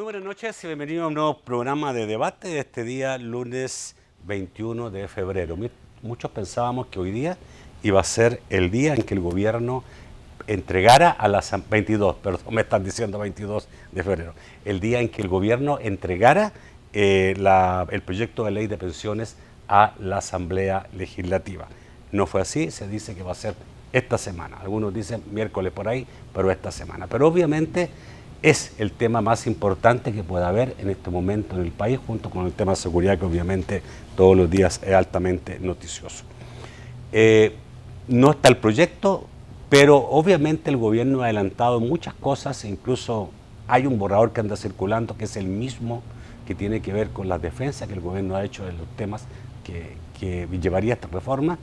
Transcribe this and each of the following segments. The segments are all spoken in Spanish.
Muy buenas noches y bienvenido a un nuevo programa de debate de este día, lunes 21 de febrero. Muchos pensábamos que hoy día iba a ser el día en que el gobierno entregara a las 22, perdón, me están diciendo 22 de febrero, el día en que el gobierno entregara el proyecto de ley de pensiones a la Asamblea Legislativa. No fue así, se dice que va a ser esta semana. Algunos dicen miércoles por ahí, pero esta semana. Pero obviamente es el tema más importante que pueda haber en este momento en el país, junto con el tema de seguridad, que obviamente todos los días es altamente noticioso. No está el proyecto, pero obviamente el gobierno ha adelantado muchas cosas, e incluso hay un borrador que anda circulando, que es el mismo que tiene que ver con la defensa que el gobierno ha hecho de los temas que llevaría esta reforma,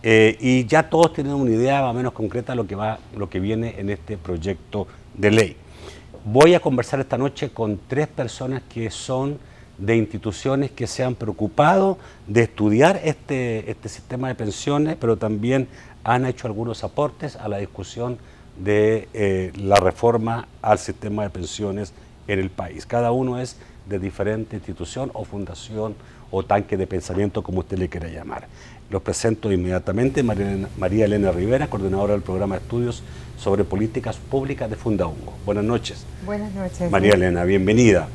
y ya todos tienen una idea más o menos concreta de lo que viene en este proyecto de ley. Voy a conversar esta noche con tres personas que son de instituciones que se han preocupado de estudiar este sistema de pensiones, pero también han hecho algunos aportes a la discusión de la reforma al sistema de pensiones en el país. Cada uno es de diferente institución o fundación o tanque de pensamiento, como usted le quiera llamar. Los presento inmediatamente. María Elena Rivera, coordinadora del programa de estudios sobre políticas públicas de Fundaungo. Buenas noches. Buenas noches. María Elena, bienvenida.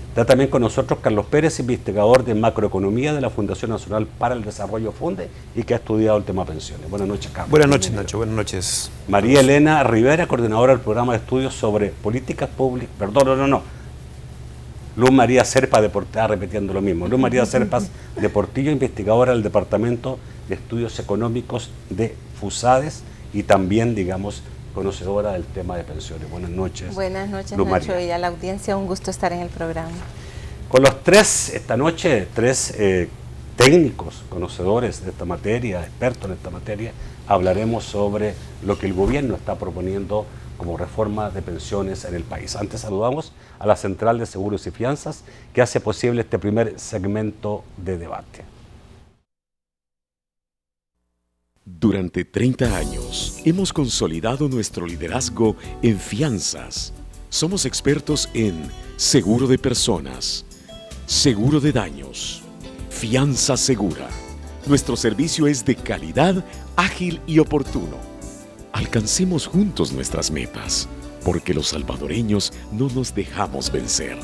Está también con nosotros Carlos Pérez, investigador de macroeconomía de la Fundación Nacional para el Desarrollo FUNDE y que ha estudiado el tema pensiones. Buenas noches, Carlos. Buenas noches, Nacho. Buenas noches. María Elena Rivera, coordinadora del programa de estudios sobre políticas públicas. Luz María Serpa de Portillo, repitiendo lo mismo. Luz María Serpas de Portillo, investigadora del Departamento de Estudios Económicos de FUSADES y también, digamos, conocedora del tema de pensiones. Buenas noches. Buenas noches, Luz Nacho, María. y a la audiencia, un gusto estar en el programa. Con los tres, esta noche, tres técnicos, conocedores de esta materia, expertos en esta materia, hablaremos sobre lo que el gobierno está proponiendo como reforma de pensiones en el país. Antes saludamos a la Central de Seguros y Fianzas, que hace posible este primer segmento de debate. Durante 30 años hemos consolidado nuestro liderazgo en fianzas. Somos expertos en seguro de personas, seguro de daños, fianza segura. Nuestro servicio es de calidad, ágil y oportuno. Alcancemos juntos nuestras metas, porque los salvadoreños no nos dejamos vencer.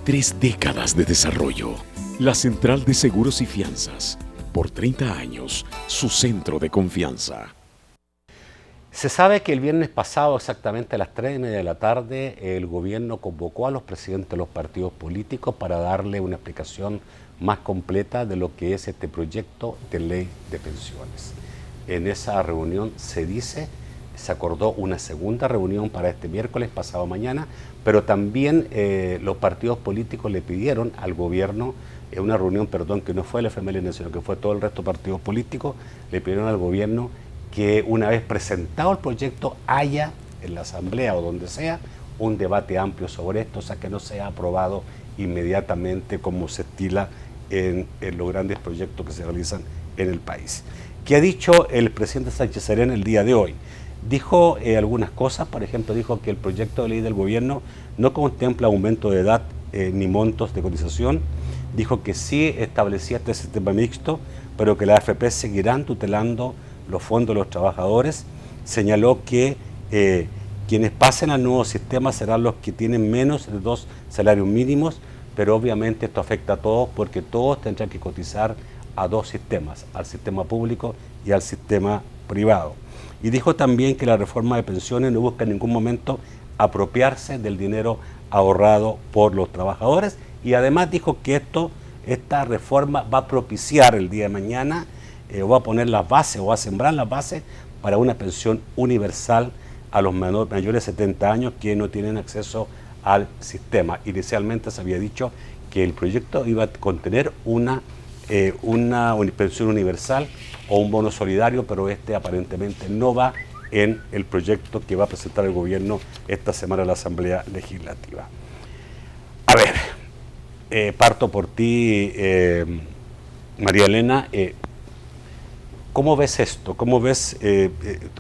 3 décadas de desarrollo. La Central de Seguros y Fianzas. Por 30 años, su centro de confianza. Se sabe que el viernes pasado, exactamente a las 3:30 de la tarde, el gobierno convocó a los presidentes de los partidos políticos para darle una explicación más completa de lo que es este proyecto de ley de pensiones. En esa reunión se acordó una segunda reunión para este miércoles, pasado mañana, pero también los partidos políticos le pidieron al gobierno, una reunión, que no fue el FMLN, sino que fue todo el resto de partidos políticos, le pidieron al gobierno que una vez presentado el proyecto haya en la asamblea o donde sea un debate amplio sobre esto, o sea que no sea aprobado inmediatamente como se estila en los grandes proyectos que se realizan en el país. ¿Qué ha dicho el presidente Sánchez Serén el día de hoy? Dijo algunas cosas, por ejemplo, dijo que el proyecto de ley del gobierno no contempla aumento de edad ni montos de cotización. Dijo que sí establecía este sistema mixto, pero que las AFP seguirán tutelando los fondos de los trabajadores. Señaló que quienes pasen al nuevo sistema serán los que tienen menos de 2 salarios mínimos, pero obviamente esto afecta a todos porque todos tendrán que cotizar a 2 sistemas, al sistema público y al sistema privado. Y dijo también que la reforma de pensiones no busca en ningún momento apropiarse del dinero ahorrado por los trabajadores, y además dijo que esta reforma va a propiciar el día de mañana, o va a poner las bases, o va a sembrar las bases para una pensión universal a los mayores de 70 años que no tienen acceso al sistema. Inicialmente se había dicho que el proyecto iba a contener una pensión universal o un bono solidario, pero aparentemente no va en el proyecto que va a presentar el gobierno esta semana a la Asamblea Legislativa. A ver, parto por ti, María Elena. ¿Cómo ves esto? ¿Cómo ves?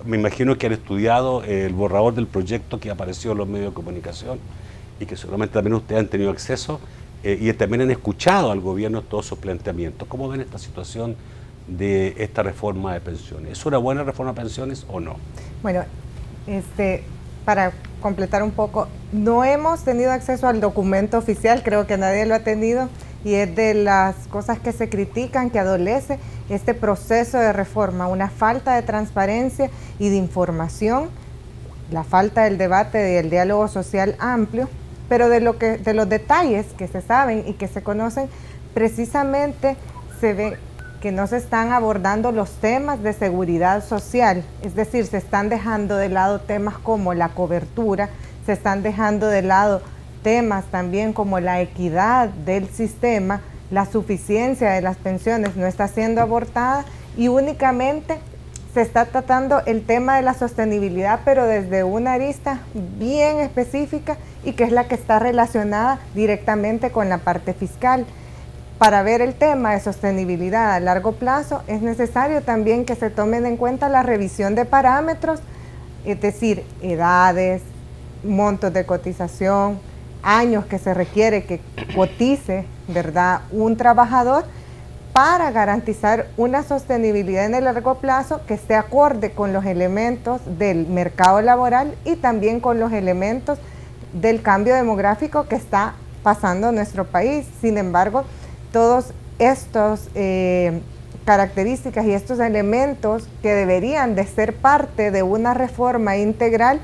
Me imagino que han estudiado el borrador del proyecto que apareció en los medios de comunicación. y que seguramente también ustedes han tenido acceso y también han escuchado al gobierno todos sus planteamientos. ¿Cómo ven esta situación de esta reforma de pensiones? ¿Es una buena reforma de pensiones o no? Bueno, para completar un poco, no hemos tenido acceso al documento oficial, creo que nadie lo ha tenido, y es de las cosas que se critican, que adolece este proceso de reforma, una falta de transparencia y de información, la falta del debate y del diálogo social amplio, pero de los detalles que se saben y que se conocen, precisamente se ve que no se están abordando los temas de seguridad social, es decir, se están dejando de lado temas como la cobertura, se están dejando de lado temas también como la equidad del sistema, la suficiencia de las pensiones no está siendo abordada y únicamente se está tratando el tema de la sostenibilidad, pero desde una arista bien específica y que es la que está relacionada directamente con la parte fiscal. Para ver el tema de sostenibilidad a largo plazo es necesario también que se tomen en cuenta la revisión de parámetros, es decir, edades, montos de cotización, años que se requiere que cotice, ¿verdad?, un trabajador para garantizar una sostenibilidad en el largo plazo que esté acorde con los elementos del mercado laboral y también con los elementos del cambio demográfico que está pasando en nuestro país. Sin embargo, todos estos características y estos elementos que deberían de ser parte de una reforma integral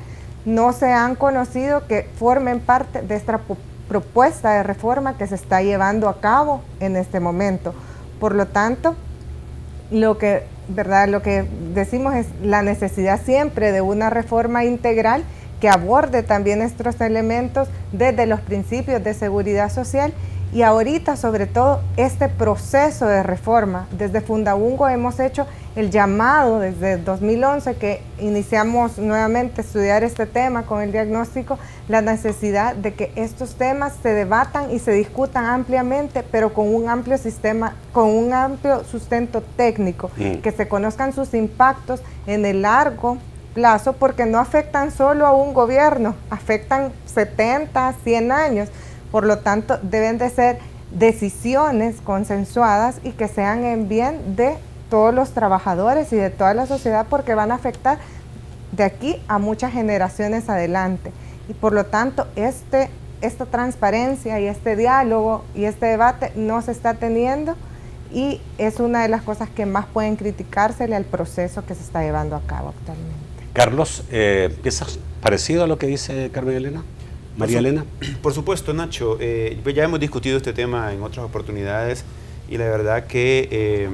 no se han conocido que formen parte de esta propuesta de reforma que se está llevando a cabo en este momento. Por lo tanto, lo que decimos es la necesidad siempre de una reforma integral que aborde también estos elementos desde los principios de seguridad social. Y ahorita, sobre todo, este proceso de reforma, desde Fundabungo hemos hecho el llamado desde 2011 que iniciamos nuevamente a estudiar este tema con el diagnóstico, la necesidad de que estos temas se debatan y se discutan ampliamente, pero con un amplio sistema, con un amplio sustento técnico, que se conozcan sus impactos en el largo plazo, porque no afectan solo a un gobierno, afectan 70, 100 años. Por lo tanto, deben de ser decisiones consensuadas y que sean en bien de todos los trabajadores y de toda la sociedad, porque van a afectar de aquí a muchas generaciones adelante. Y por lo tanto, esta transparencia y este diálogo y este debate no se está teniendo y es una de las cosas que más pueden criticársele al proceso que se está llevando a cabo actualmente. Carlos, ¿piensas parecido a lo que dice Carmen Elena? María Elena. Por supuesto, Nacho. Ya hemos discutido este tema en otras oportunidades y la verdad que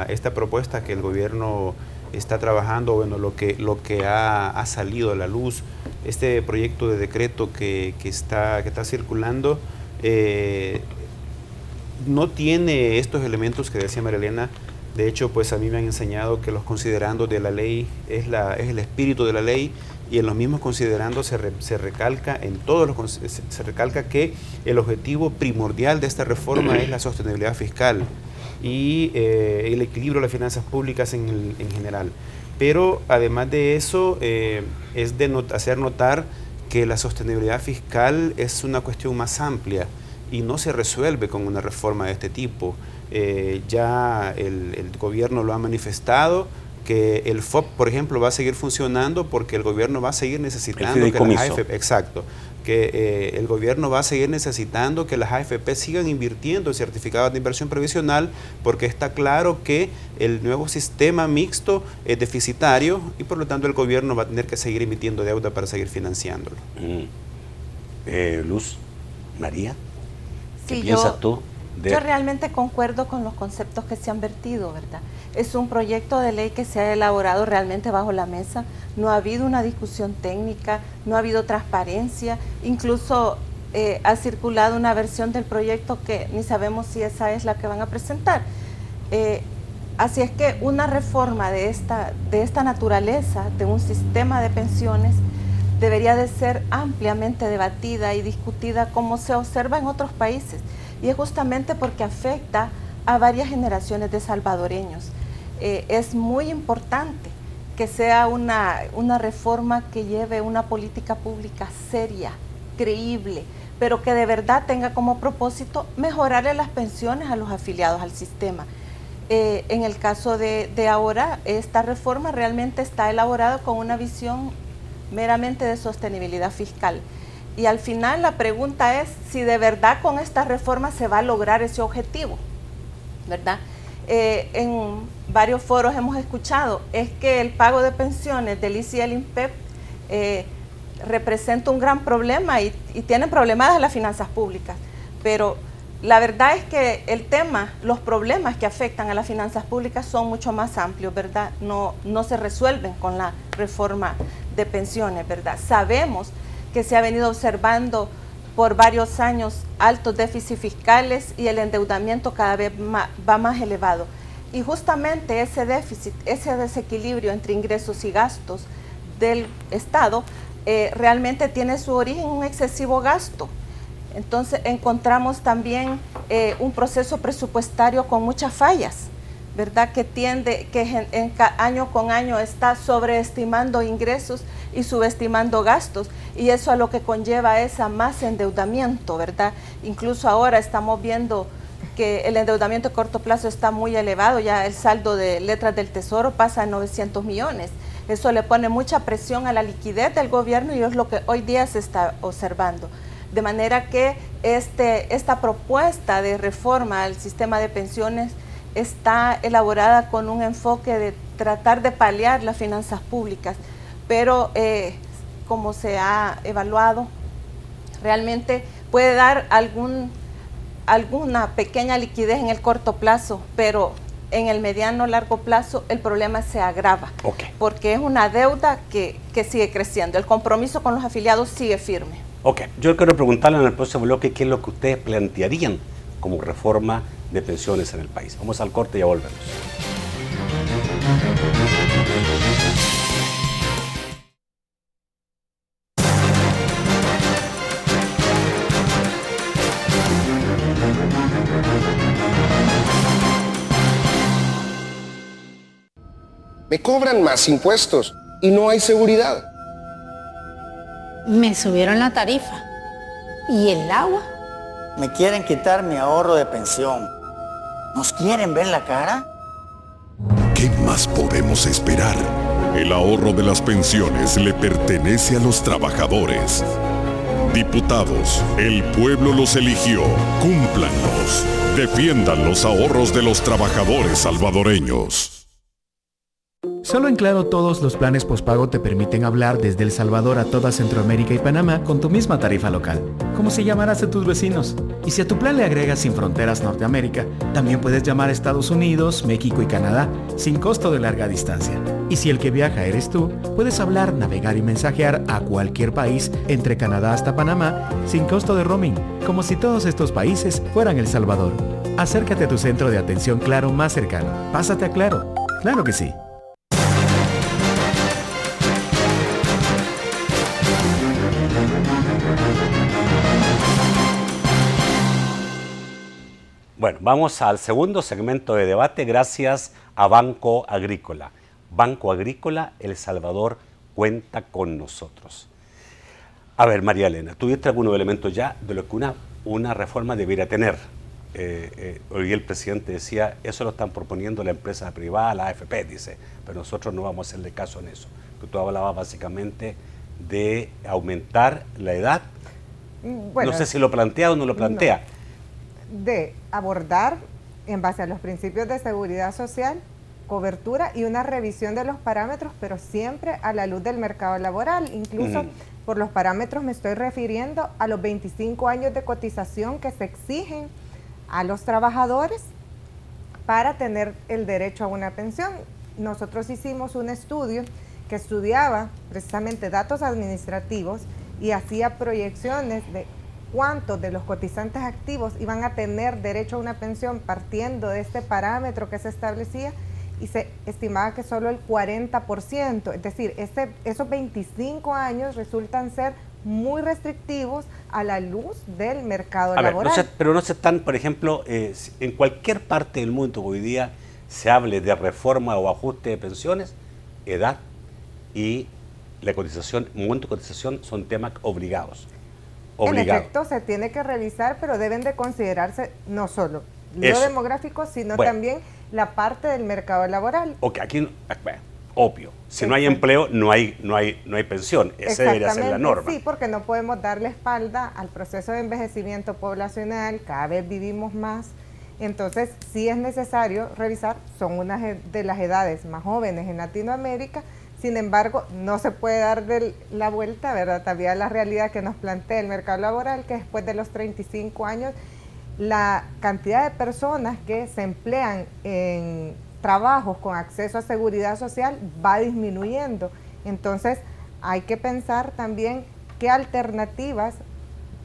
esta propuesta que el gobierno está trabajando, bueno, lo que ha salido a la luz, este proyecto de decreto que está circulando, no tiene estos elementos que decía María Elena. De hecho, pues a mí me han enseñado que los considerandos de la ley es el espíritu de la ley, y en los mismos considerandos se recalca que el objetivo primordial de esta reforma es la sostenibilidad fiscal y el equilibrio de las finanzas públicas en general. Pero además de eso, es de hacer notar que la sostenibilidad fiscal es una cuestión más amplia y no se resuelve con una reforma de este tipo. Ya el gobierno lo ha manifestado, que el FOP, por ejemplo, va a seguir funcionando porque el gobierno va a seguir necesitando que las AFP, el gobierno va a seguir necesitando que las AFP sigan invirtiendo en certificados de inversión previsional, porque está claro que el nuevo sistema mixto es deficitario y por lo tanto el gobierno va a tener que seguir emitiendo deuda para seguir financiándolo. Luz, María, ¿qué Sí, piensas tú? Yo realmente concuerdo con los conceptos que se han vertido, ¿verdad? Es un proyecto de ley que se ha elaborado realmente bajo la mesa, no ha habido una discusión técnica, no ha habido transparencia, incluso ha circulado una versión del proyecto que ni sabemos si esa es la que van a presentar. Así es que una reforma de esta naturaleza, de un sistema de pensiones, debería de ser ampliamente debatida y discutida como se observa en otros países. Y es justamente porque afecta a varias generaciones de salvadoreños. Es muy importante que sea una reforma que lleve una política pública seria, creíble, pero que de verdad tenga como propósito mejorarle las pensiones a los afiliados al sistema. En el caso de ahora, esta reforma realmente está elaborada con una visión meramente de sostenibilidad fiscal. Y al final la pregunta es si de verdad con esta reforma se va a lograr ese objetivo, ¿verdad? En varios foros hemos escuchado, es que el pago de pensiones del ICE y el INPEP representa un gran problema y tienen problemas las finanzas públicas, pero la verdad es que el tema, los problemas que afectan a las finanzas públicas son mucho más amplios, ¿verdad? No se resuelven con la reforma de pensiones, ¿verdad? Sabemos que se ha venido observando por varios años altos déficits fiscales y el endeudamiento cada vez va más elevado. Y justamente ese déficit, ese desequilibrio entre ingresos y gastos del Estado realmente tiene su origen en un excesivo gasto. Entonces encontramos también un proceso presupuestario con muchas fallas, ¿verdad? Que año con año está sobreestimando ingresos y subestimando gastos, y eso a lo que conlleva es a más endeudamiento, ¿verdad? Incluso ahora estamos viendo que el endeudamiento a corto plazo está muy elevado, ya el saldo de letras del Tesoro pasa a 900 millones. Eso le pone mucha presión a la liquidez del gobierno y es lo que hoy día se está observando. De manera que esta propuesta de reforma al sistema de pensiones está elaborada con un enfoque de tratar de paliar las finanzas públicas, pero como se ha evaluado, realmente puede dar alguna pequeña liquidez en el corto plazo, pero en el mediano largo plazo el problema se agrava, porque es una deuda que sigue creciendo, el compromiso con los afiliados sigue firme. Ok, yo quiero preguntarle en el próximo bloque qué es lo que ustedes plantearían como reforma de pensiones en el país. Vamos al corte y ya volvemos. Me cobran más impuestos y no hay seguridad. Me subieron la tarifa. ¿Y el agua? Me quieren quitar mi ahorro de pensión. ¿Nos quieren ver la cara? ¿Qué más podemos esperar? El ahorro de las pensiones le pertenece a los trabajadores. Diputados, el pueblo los eligió. Cúmplanlos. Defiendan los ahorros de los trabajadores salvadoreños. Solo en Claro todos los planes postpago te permiten hablar desde El Salvador a toda Centroamérica y Panamá con tu misma tarifa local, como si llamaras a tus vecinos. Y si a tu plan le agregas Sin Fronteras Norteamérica, también puedes llamar a Estados Unidos, México y Canadá sin costo de larga distancia. Y si el que viaja eres tú, puedes hablar, navegar y mensajear a cualquier país entre Canadá hasta Panamá sin costo de roaming, como si todos estos países fueran El Salvador. Acércate a tu centro de atención Claro más cercano. Pásate a Claro. Claro que sí. Bueno, vamos al segundo segmento de debate gracias a Banco Agrícola. Banco Agrícola, El Salvador cuenta con nosotros. A ver, María Elena, ¿tuviste algunos elementos ya de lo que una reforma debiera tener? Hoy el presidente decía, eso lo están proponiendo la empresa privada, la AFP, dice, pero nosotros no vamos a hacerle caso en eso. Que tú hablabas básicamente de aumentar la edad. Bueno, no sé si lo plantea o no lo plantea. No. De abordar en base a los principios de seguridad social, cobertura y una revisión de los parámetros, pero siempre a la luz del mercado laboral. Incluso por los parámetros me estoy refiriendo a los 25 años de cotización que se exigen a los trabajadores para tener el derecho a una pensión. Nosotros hicimos un estudio que estudiaba precisamente datos administrativos y hacía proyecciones de cuántos de los cotizantes activos iban a tener derecho a una pensión partiendo de este parámetro que se establecía, y se estimaba que solo el 40%, es decir, esos 25 años resultan ser muy restrictivos a la luz del mercado laboral. Pero no se están, por ejemplo, en cualquier parte del mundo hoy día se hable de reforma o ajuste de pensiones, edad y la cotización, momento de cotización son temas obligados. Obligado. En efecto, se tiene que revisar, pero deben de considerarse no solo lo Eso. demográfico, sino Bueno. también la parte del mercado laboral. Ok, aquí, bueno, obvio, si no hay empleo, no hay pensión. Esa debería ser la norma. Sí, porque no podemos darle espalda al proceso de envejecimiento poblacional, cada vez vivimos más. Entonces, sí es necesario revisar, son unas de las edades más jóvenes en Latinoamérica. Sin embargo, no se puede dar la vuelta, ¿verdad? Todavía la realidad que nos plantea el mercado laboral, que después de los 35 años, la cantidad de personas que se emplean en trabajos con acceso a seguridad social va disminuyendo. Entonces, hay que pensar también qué alternativas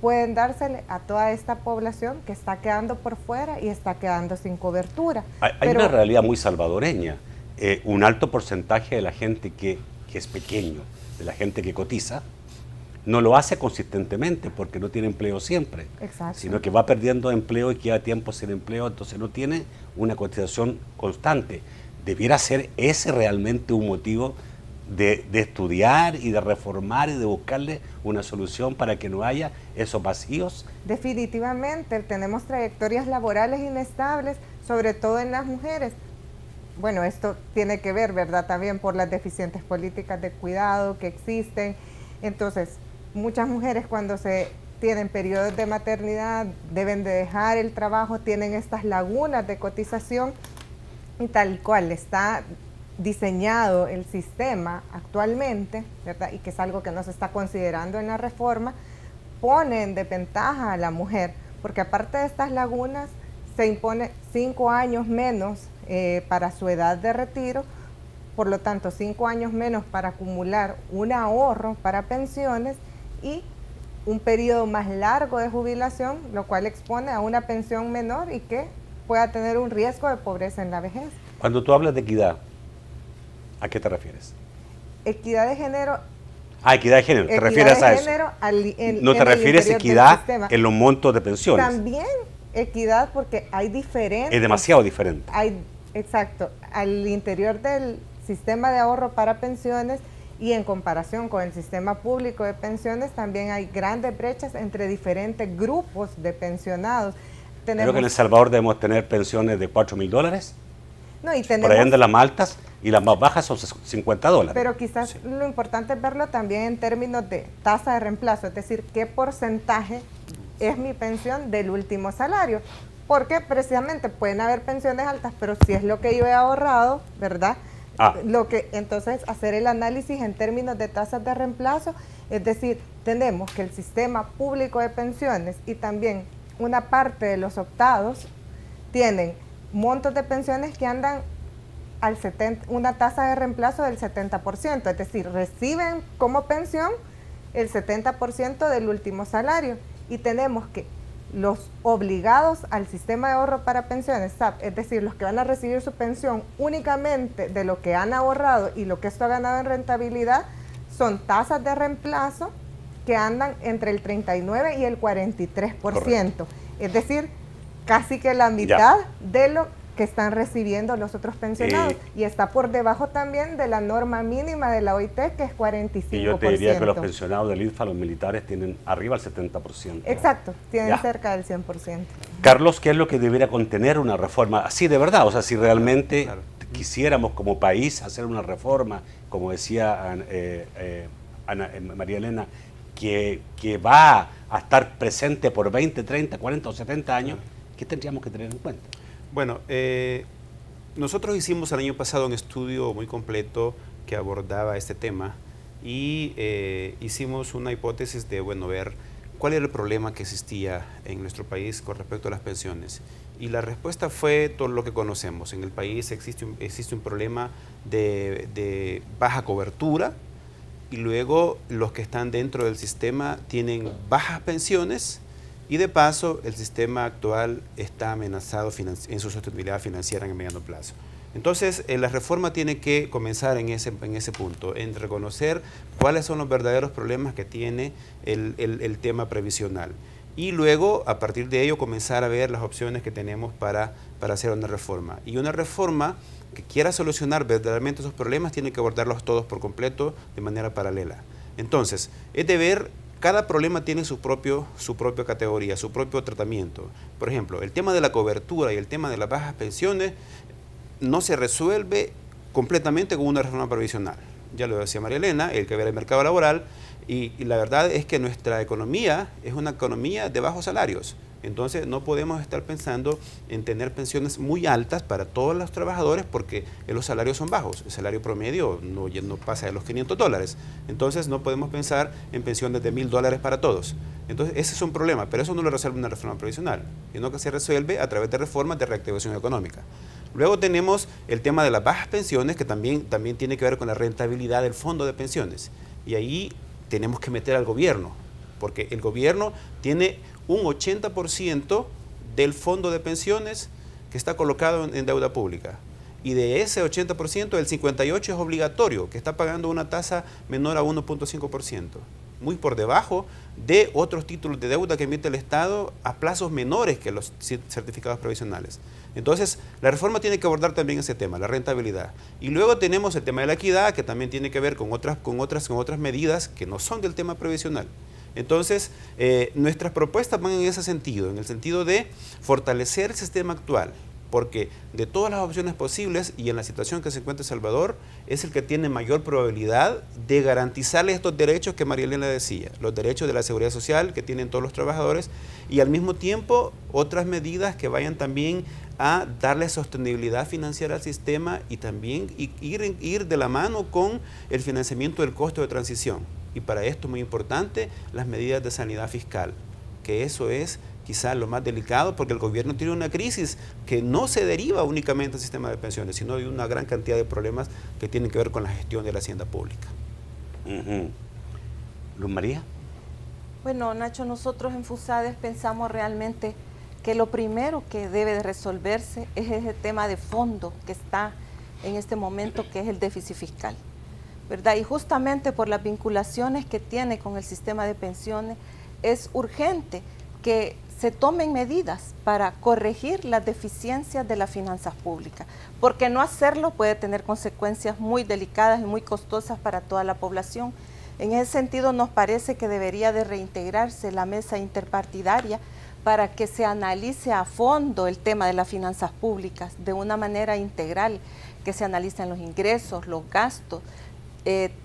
pueden dársele a toda esta población que está quedando por fuera y está quedando sin cobertura. Hay una realidad muy salvadoreña. Un alto porcentaje de la gente que es pequeño, de la gente que cotiza, no lo hace consistentemente porque no tiene empleo siempre. Exacto. Sino que va perdiendo empleo y queda tiempo sin empleo, entonces no tiene una cotización constante. Debiera ser ese realmente un motivo de estudiar y de reformar y de buscarle una solución para que no haya esos vacíos. Definitivamente, tenemos trayectorias laborales inestables, sobre todo en las mujeres. Bueno, esto tiene que ver, ¿verdad?, también por las deficientes políticas de cuidado que existen. Entonces, muchas mujeres cuando se tienen periodos de maternidad deben de dejar el trabajo, tienen estas lagunas de cotización y tal cual está diseñado el sistema actualmente, ¿verdad?, y que es algo que no se está considerando en la reforma, pone en desventaja a la mujer, porque aparte de estas lagunas se impone 5 años menos para su edad de retiro, por lo tanto 5 años menos para acumular un ahorro para pensiones y un periodo más largo de jubilación, lo cual expone a una pensión menor y que pueda tener un riesgo de pobreza en la vejez. Cuando tú hablas de equidad, ¿a qué te refieres? Equidad de género. Equidad de género, te refieres a eso. No te refieres a equidad en los montos de pensiones. También equidad porque hay diferentes. Es demasiado diferente. Exacto, al interior del sistema de ahorro para pensiones y en comparación con el sistema público de pensiones también hay grandes brechas entre diferentes grupos de pensionados. Creo que en El Salvador debemos tener pensiones de $4,000. No, y tenemos, por ahí de las más altas y las más bajas son $50. Pero quizás sí, lo importante es verlo también en términos de tasa de reemplazo, es decir, qué porcentaje es mi pensión del último salario. Porque precisamente pueden haber pensiones altas, pero si es lo que yo he ahorrado, ¿verdad? Entonces hacer el análisis en términos de tasas de reemplazo, es decir, tenemos que el sistema público de pensiones y también una parte de los optados tienen montos de pensiones que andan al una tasa de reemplazo del 70%, es decir, reciben como pensión el 70% del último salario y tenemos que los obligados al sistema de ahorro para pensiones, SAP, es decir, los que van a recibir su pensión únicamente de lo que han ahorrado y lo que esto ha ganado en rentabilidad, son tasas de reemplazo que andan entre el 39 y el 43%. Correcto. Es decir, casi que la mitad de lo que están recibiendo los otros pensionados y está por debajo también de la norma mínima de la OIT, que es 45%. Y yo te diría que los pensionados del INFA, los militares, tienen arriba el 70%. Exacto, tienen cerca del 100%. Carlos, ¿qué es lo que debiera contener una reforma así de verdad? O sea, si realmente quisiéramos como país hacer una reforma, como decía María Elena, que va a estar presente por 20, 30, 40 o 70 años, ¿qué tendríamos que tener en cuenta? Bueno, nosotros hicimos el año pasado un estudio muy completo que abordaba este tema y hicimos una hipótesis de, ver cuál era el problema que existía en nuestro país con respecto a las pensiones. Y la respuesta fue todo lo que conocemos. En el país existe un problema de baja cobertura y luego los que están dentro del sistema tienen bajas pensiones. Y de paso, el sistema actual está amenazado en su sostenibilidad financiera en el mediano plazo. Entonces, la reforma tiene que comenzar en ese punto, en reconocer cuáles son los verdaderos problemas que tiene el tema previsional. Y luego, a partir de ello, comenzar a ver las opciones que tenemos para hacer una reforma. Y una reforma que quiera solucionar verdaderamente esos problemas tiene que abordarlos todos por completo de manera paralela. Entonces, es de ver cada problema tiene su propia categoría, su propio tratamiento. Por ejemplo, el tema de la cobertura y el tema de las bajas pensiones no se resuelve completamente con una reforma previsional. Ya lo decía María Elena, el que ve el mercado laboral, y la verdad es que nuestra economía es una economía de bajos salarios. Entonces no podemos estar pensando en tener pensiones muy altas para todos los trabajadores porque los salarios son bajos. El salario promedio no pasa de los $500. Entonces no podemos pensar en pensiones de $1,000 para todos. Entonces ese es un problema, pero eso no lo resuelve una reforma previsional, sino que se resuelve a través de reformas de reactivación económica. Luego tenemos el tema de las bajas pensiones, que también tiene que ver con la rentabilidad del fondo de pensiones. Y ahí tenemos que meter al gobierno, porque el gobierno tiene un 80% del fondo de pensiones que está colocado en deuda pública. Y de ese 80%, el 58% es obligatorio, que está pagando una tasa menor a 1.5%, muy por debajo de otros títulos de deuda que emite el Estado a plazos menores que los certificados provisionales. Entonces, la reforma tiene que abordar también ese tema, la rentabilidad. Y luego tenemos el tema de la equidad, que también tiene que ver con otras medidas que no son del tema previsional. Entonces, nuestras propuestas van en ese sentido, en el sentido de fortalecer el sistema actual, porque de todas las opciones posibles y en la situación que se encuentra El Salvador, es el que tiene mayor probabilidad de garantizarle estos derechos que María Elena decía, los derechos de la seguridad social que tienen todos los trabajadores y al mismo tiempo otras medidas que vayan también a darle sostenibilidad financiera al sistema y también ir de la mano con el financiamiento del costo de transición. Y para esto es muy importante las medidas de sanidad fiscal, que eso es quizás lo más delicado porque el gobierno tiene una crisis que no se deriva únicamente del sistema de pensiones, sino de una gran cantidad de problemas que tienen que ver con la gestión de la hacienda pública. Luz María. Bueno, Nacho, nosotros en FUSADES pensamos realmente que lo primero que debe de resolverse es ese tema de fondo que está en este momento, que es el déficit fiscal, ¿verdad? Y justamente por las vinculaciones que tiene con el sistema de pensiones, es urgente que se tomen medidas para corregir las deficiencias de las finanzas públicas, porque no hacerlo puede tener consecuencias muy delicadas y muy costosas para toda la población. En ese sentido, nos parece que debería de reintegrarse la mesa interpartidaria para que se analice a fondo el tema de las finanzas públicas de una manera integral, que se analicen los ingresos, los gastos,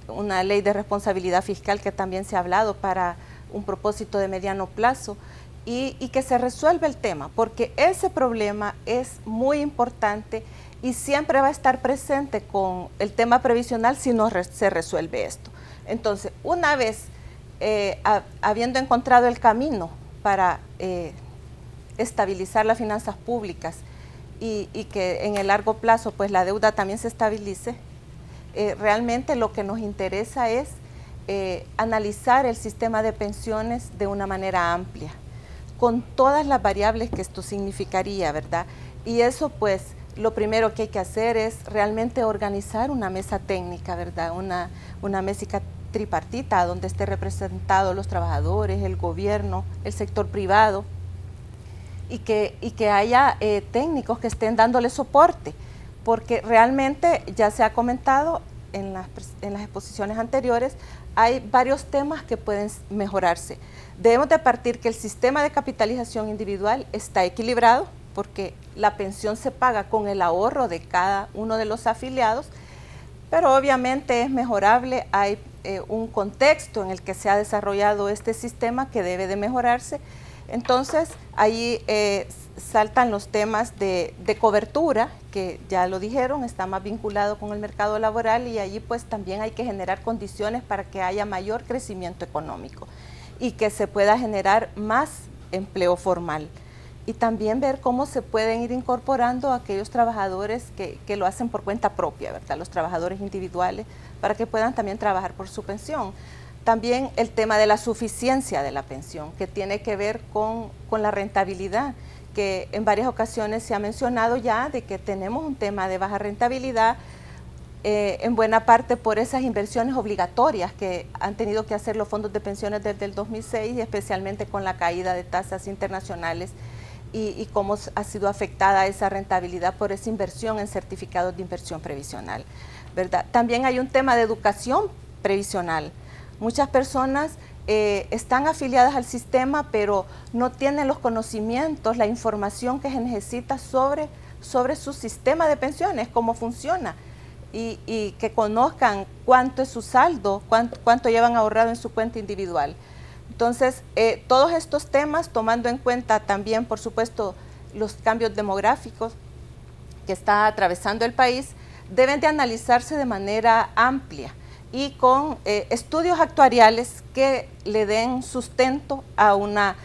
una ley de responsabilidad fiscal que también se ha hablado para un propósito de mediano plazo, y que se resuelva el tema, porque ese problema es muy importante y siempre va a estar presente con el tema previsional si no se resuelve esto. Entonces, una vez habiendo encontrado el camino para estabilizar las finanzas públicas y que en el largo plazo pues la deuda también se estabilice, realmente lo que nos interesa es analizar el sistema de pensiones de una manera amplia, con todas las variables que esto significaría, ¿verdad? Y eso pues lo primero que hay que hacer es realmente organizar una mesa técnica, ¿verdad? Una mesa tripartita donde esté representados los trabajadores, el gobierno, el sector privado y que haya técnicos que estén dándole soporte, porque realmente ya se ha comentado en las exposiciones anteriores, hay varios temas que pueden mejorarse. Debemos de partir que el sistema de capitalización individual está equilibrado porque la pensión se paga con el ahorro de cada uno de los afiliados, pero obviamente es mejorable. Hay un contexto en el que se ha desarrollado este sistema que debe de mejorarse. Entonces, ahí saltan los temas de cobertura, que ya lo dijeron, está más vinculado con el mercado laboral y allí pues también hay que generar condiciones para que haya mayor crecimiento económico y que se pueda generar más empleo formal. Y también ver cómo se pueden ir incorporando a aquellos trabajadores que lo hacen por cuenta propia, ¿verdad? Los trabajadores individuales, para que puedan también trabajar por su pensión. También el tema de la suficiencia de la pensión, que tiene que ver con la rentabilidad, que en varias ocasiones se ha mencionado ya de que tenemos un tema de baja rentabilidad, en buena parte por esas inversiones obligatorias que han tenido que hacer los fondos de pensiones desde el 2006, y especialmente con la caída de tasas internacionales y cómo ha sido afectada esa rentabilidad por esa inversión en certificados de inversión previsional, ¿verdad? También hay un tema de educación previsional. Muchas personas están afiliadas al sistema, pero no tienen los conocimientos, la información que se necesita sobre su sistema de pensiones, cómo funciona, y que conozcan cuánto es su saldo, cuánto llevan ahorrado en su cuenta individual. Entonces, todos estos temas, tomando en cuenta también, por supuesto, los cambios demográficos que está atravesando el país, deben de analizarse de manera amplia y con estudios actuariales que le den sustento a una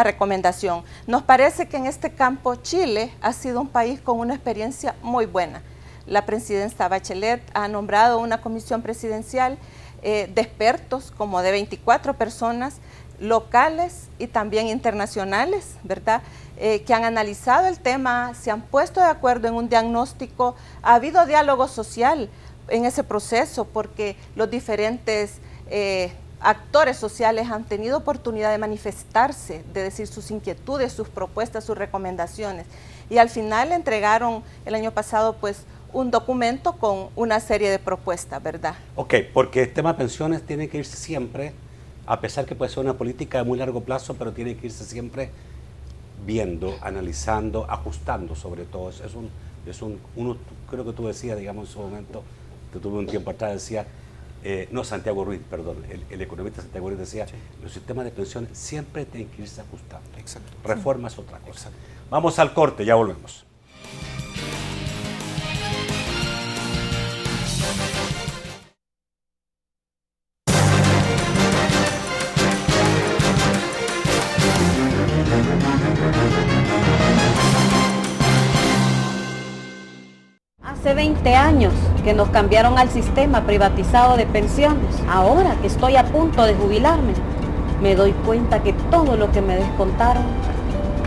recomendación. Nos parece que en este campo Chile ha sido un país con una experiencia muy buena. La presidenta Bachelet ha nombrado una comisión presidencial de expertos, como de 24 personas, locales y también internacionales, ¿verdad?, que han analizado el tema, se han puesto de acuerdo en un diagnóstico. Ha habido diálogo social en ese proceso porque los diferentes actores sociales han tenido oportunidad de manifestarse, de decir sus inquietudes, sus propuestas, sus recomendaciones, y al final entregaron el año pasado pues un documento con una serie de propuestas, ¿verdad? Ok, porque el tema de pensiones tiene que irse siempre, a pesar que puede ser una política de muy largo plazo, pero tiene que irse siempre viendo, analizando, ajustando sobre todo. Creo que tú decías, digamos, en su momento, que tuve un tiempo atrás, decía, Santiago Ruiz, perdón, el economista Santiago Ruiz decía, los sistemas de pensiones siempre tienen que irse ajustando. Exacto. Reforma es otra cosa. Exacto. Vamos al corte, ya volvemos. Hace 20 años que nos cambiaron al sistema privatizado de pensiones. Ahora que estoy a punto de jubilarme, me doy cuenta que todo lo que me descontaron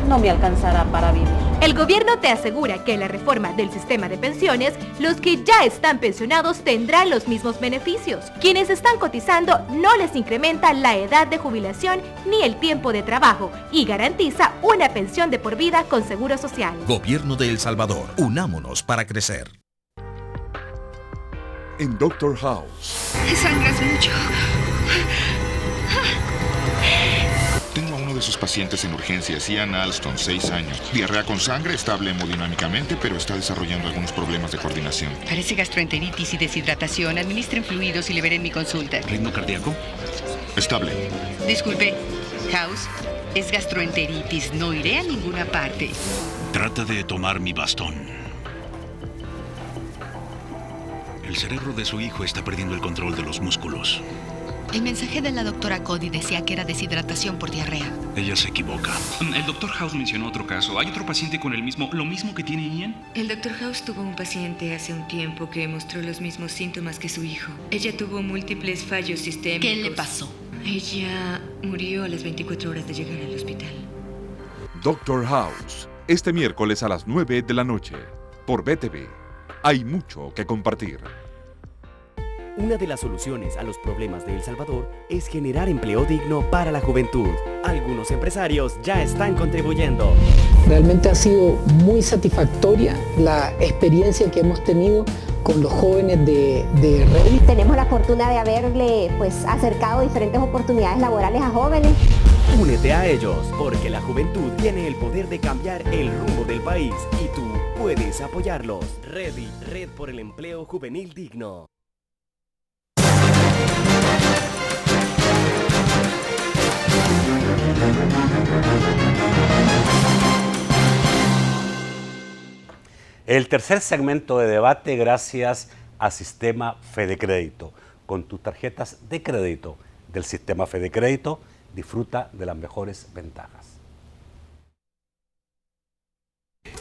no me alcanzará para vivir. El gobierno te asegura que en la reforma del sistema de pensiones, los que ya están pensionados tendrán los mismos beneficios. Quienes están cotizando no les incrementa la edad de jubilación ni el tiempo de trabajo y garantiza una pensión de por vida con seguro social. Gobierno de El Salvador, unámonos para crecer. En Doctor House. Sangras mucho. Tengo a uno de sus pacientes en urgencias, Ian Alston, 6 años. Diarrea con sangre, estable hemodinámicamente, pero está desarrollando algunos problemas de coordinación. Parece gastroenteritis y deshidratación. Administren fluidos y le veré en mi consulta. ¿Ritmo cardíaco? Estable. Disculpe, House, es gastroenteritis. No iré a ninguna parte. Trata de tomar mi bastón. El cerebro de su hijo está perdiendo el control de los músculos. El mensaje de la doctora Cody decía que era deshidratación por diarrea. Ella se equivoca. El doctor House mencionó otro caso. ¿Hay otro paciente con lo mismo que tiene Ian? El doctor House tuvo un paciente hace un tiempo que mostró los mismos síntomas que su hijo. Ella tuvo múltiples fallos sistémicos. ¿Qué le pasó? Ella murió a las 24 horas de llegar al hospital. Doctor House, este miércoles a las 9 de la noche, por BTV. Hay mucho que compartir. Una de las soluciones a los problemas de El Salvador es generar empleo digno para la juventud. Algunos empresarios ya están contribuyendo. Realmente ha sido muy satisfactoria la experiencia que hemos tenido con los jóvenes de Reddit. Tenemos la fortuna de haberle acercado diferentes oportunidades laborales a jóvenes. Únete a ellos, porque la juventud tiene el poder de cambiar el rumbo del país y tú puedes apoyarlos. Reddit, Red por el Empleo Juvenil Digno. El tercer segmento de debate gracias a Sistema Fede Crédito. Con tus tarjetas de crédito del Sistema Fede Crédito, disfruta de las mejores ventajas.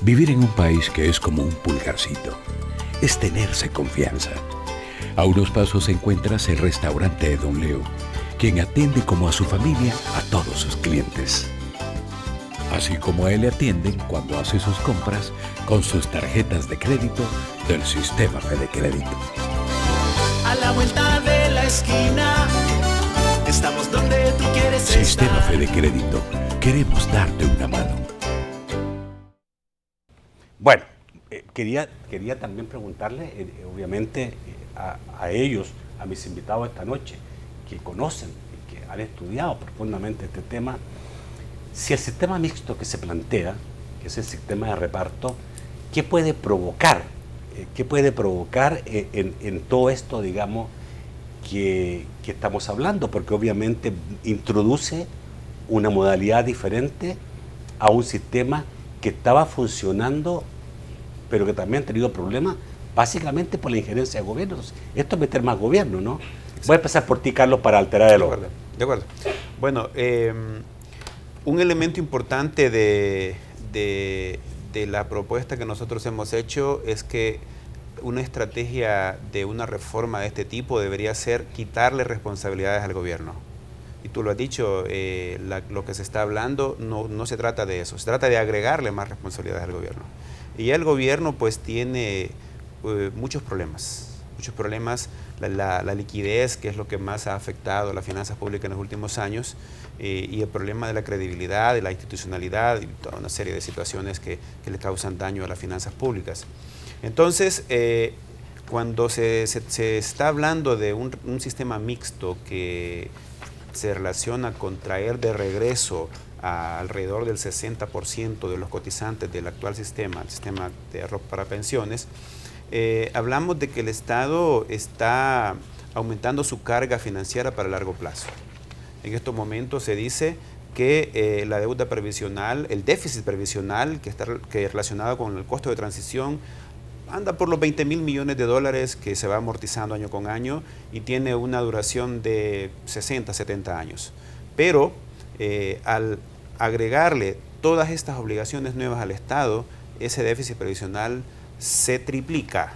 Vivir en un país que es como un pulgarcito es tenerse confianza. A unos pasos encuentras el restaurante de Don Leo, quien atiende como a su familia a todos sus clientes. Así como a él le atienden cuando hace sus compras con sus tarjetas de crédito del Sistema Fede Crédito. A la vuelta de la esquina, estamos donde tú quieres estar. Sistema Fede Crédito, queremos darte una mano. Bueno, quería también preguntarle, obviamente, a ellos, a mis invitados esta noche, que conocen, que han estudiado profundamente este tema, si el sistema mixto que se plantea, que es el sistema de reparto, ¿qué puede provocar? ¿Qué puede provocar en todo esto, digamos, que estamos hablando? Porque obviamente introduce una modalidad diferente a un sistema que estaba funcionando, pero que también ha tenido problemas, básicamente por la injerencia de gobiernos. Esto es meter más gobierno, ¿no? Voy a empezar por ti, Carlos, para alterar el orden. De acuerdo. Bueno, un elemento importante de la propuesta que nosotros hemos hecho es que una estrategia de una reforma de este tipo debería ser quitarle responsabilidades al gobierno. Y tú lo has dicho, lo que se está hablando no se trata de eso, se trata de agregarle más responsabilidades al gobierno. Y ya el gobierno pues tiene muchos problemas, la liquidez, que es lo que más ha afectado a las finanzas públicas en los últimos años, y el problema de la credibilidad, de la institucionalidad y toda una serie de situaciones que le causan daño a las finanzas públicas. Entonces, cuando se está hablando de un sistema mixto que se relaciona con traer de regreso a alrededor del 60% de los cotizantes del actual sistema, el sistema de ahorro para pensiones, hablamos de que el Estado está aumentando su carga financiera para largo plazo. En estos momentos se dice que la deuda previsional, el déficit previsional que está relacionado con el costo de transición, anda por los 20.000 millones de dólares que se va amortizando año con año y tiene una duración de 60, 70 años. Pero al agregarle todas estas obligaciones nuevas al Estado, ese déficit previsional se triplica,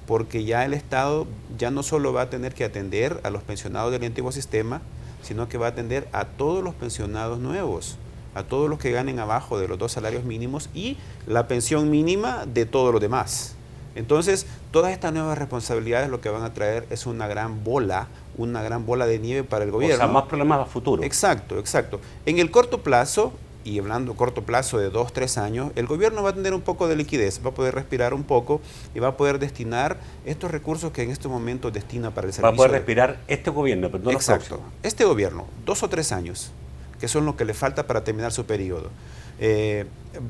porque ya el Estado ya no solo va a tener que atender a los pensionados del antiguo sistema, sino que va a atender a todos los pensionados nuevos, a todos los que ganen abajo de los 2 salarios mínimos y la pensión mínima de todos los demás. Entonces, todas estas nuevas responsabilidades lo que van a traer es una gran bola de nieve para el gobierno. O sea, más problemas a futuro. Exacto, exacto. En el corto plazo, y hablando corto plazo de 2, 3 años, el gobierno va a tener un poco de liquidez, va a poder respirar un poco y va a poder destinar estos recursos que en este momento destina para el servicio. Va a poder respirar este gobierno, pero no los próximos. Este gobierno, 2 o 3 años, que son lo que le falta para terminar su periodo.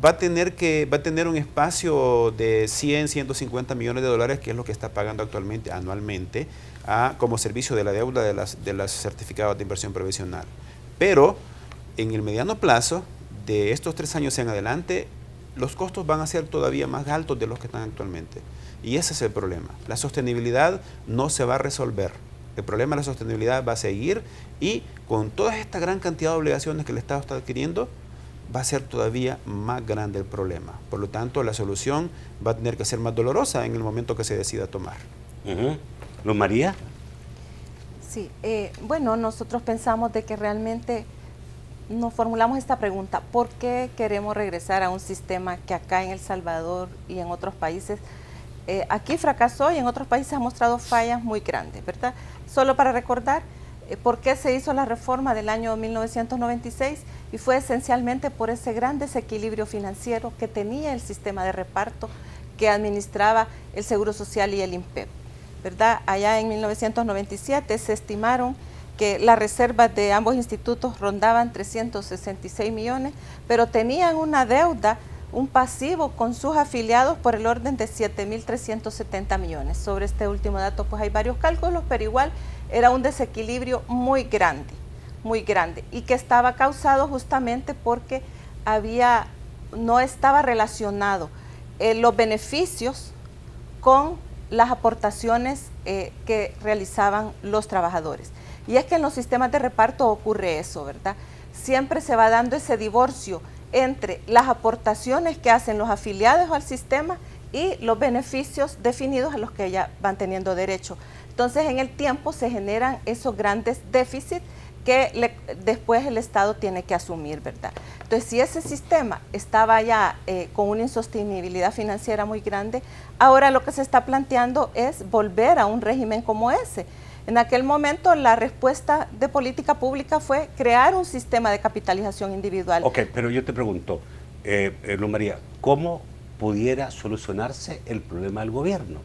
Va a tener un espacio de 100, 150 millones de dólares, que es lo que está pagando actualmente, anualmente, como servicio de la deuda de las certificados de inversión previsional. Pero en el mediano plazo, de estos 3 años en adelante, los costos van a ser todavía más altos de los que están actualmente. Y ese es el problema. La sostenibilidad no se va a resolver. El problema de la sostenibilidad va a seguir y con toda esta gran cantidad de obligaciones que el Estado está adquiriendo, va a ser todavía más grande el problema. Por lo tanto, la solución va a tener que ser más dolorosa en el momento que se decida tomar. ¿Luz María? Sí, bueno, nosotros pensamos de que realmente nos formulamos esta pregunta: ¿por qué queremos regresar a un sistema que acá en El Salvador y en otros países, aquí fracasó y en otros países ha mostrado fallas muy grandes, ¿verdad? Solo para recordar, ¿por qué se hizo la reforma del año 1996? Y fue esencialmente por ese gran desequilibrio financiero que tenía el sistema de reparto que administraba el Seguro Social y el INPEP, ¿verdad? Allá en 1997 se estimaron que las reservas de ambos institutos rondaban 366 millones, pero tenían una deuda, un pasivo con sus afiliados por el orden de 7.370 millones. Sobre este último dato pues hay varios cálculos, pero igual era un desequilibrio muy grande, y que estaba causado justamente porque no estaba relacionado los beneficios con las aportaciones que realizaban los trabajadores. Y es que en los sistemas de reparto ocurre eso, ¿verdad? Siempre se va dando ese divorcio entre las aportaciones que hacen los afiliados al sistema y los beneficios definidos a los que ya van teniendo derecho. Entonces, en el tiempo se generan esos grandes déficits que después el Estado tiene que asumir, ¿verdad? Entonces, si ese sistema estaba ya con una insostenibilidad financiera muy grande, ahora lo que se está planteando es volver a un régimen como ese. En aquel momento la respuesta de política pública fue crear un sistema de capitalización individual. Ok, pero yo te pregunto, Luz María, ¿cómo pudiera solucionarse el problema del gobierno?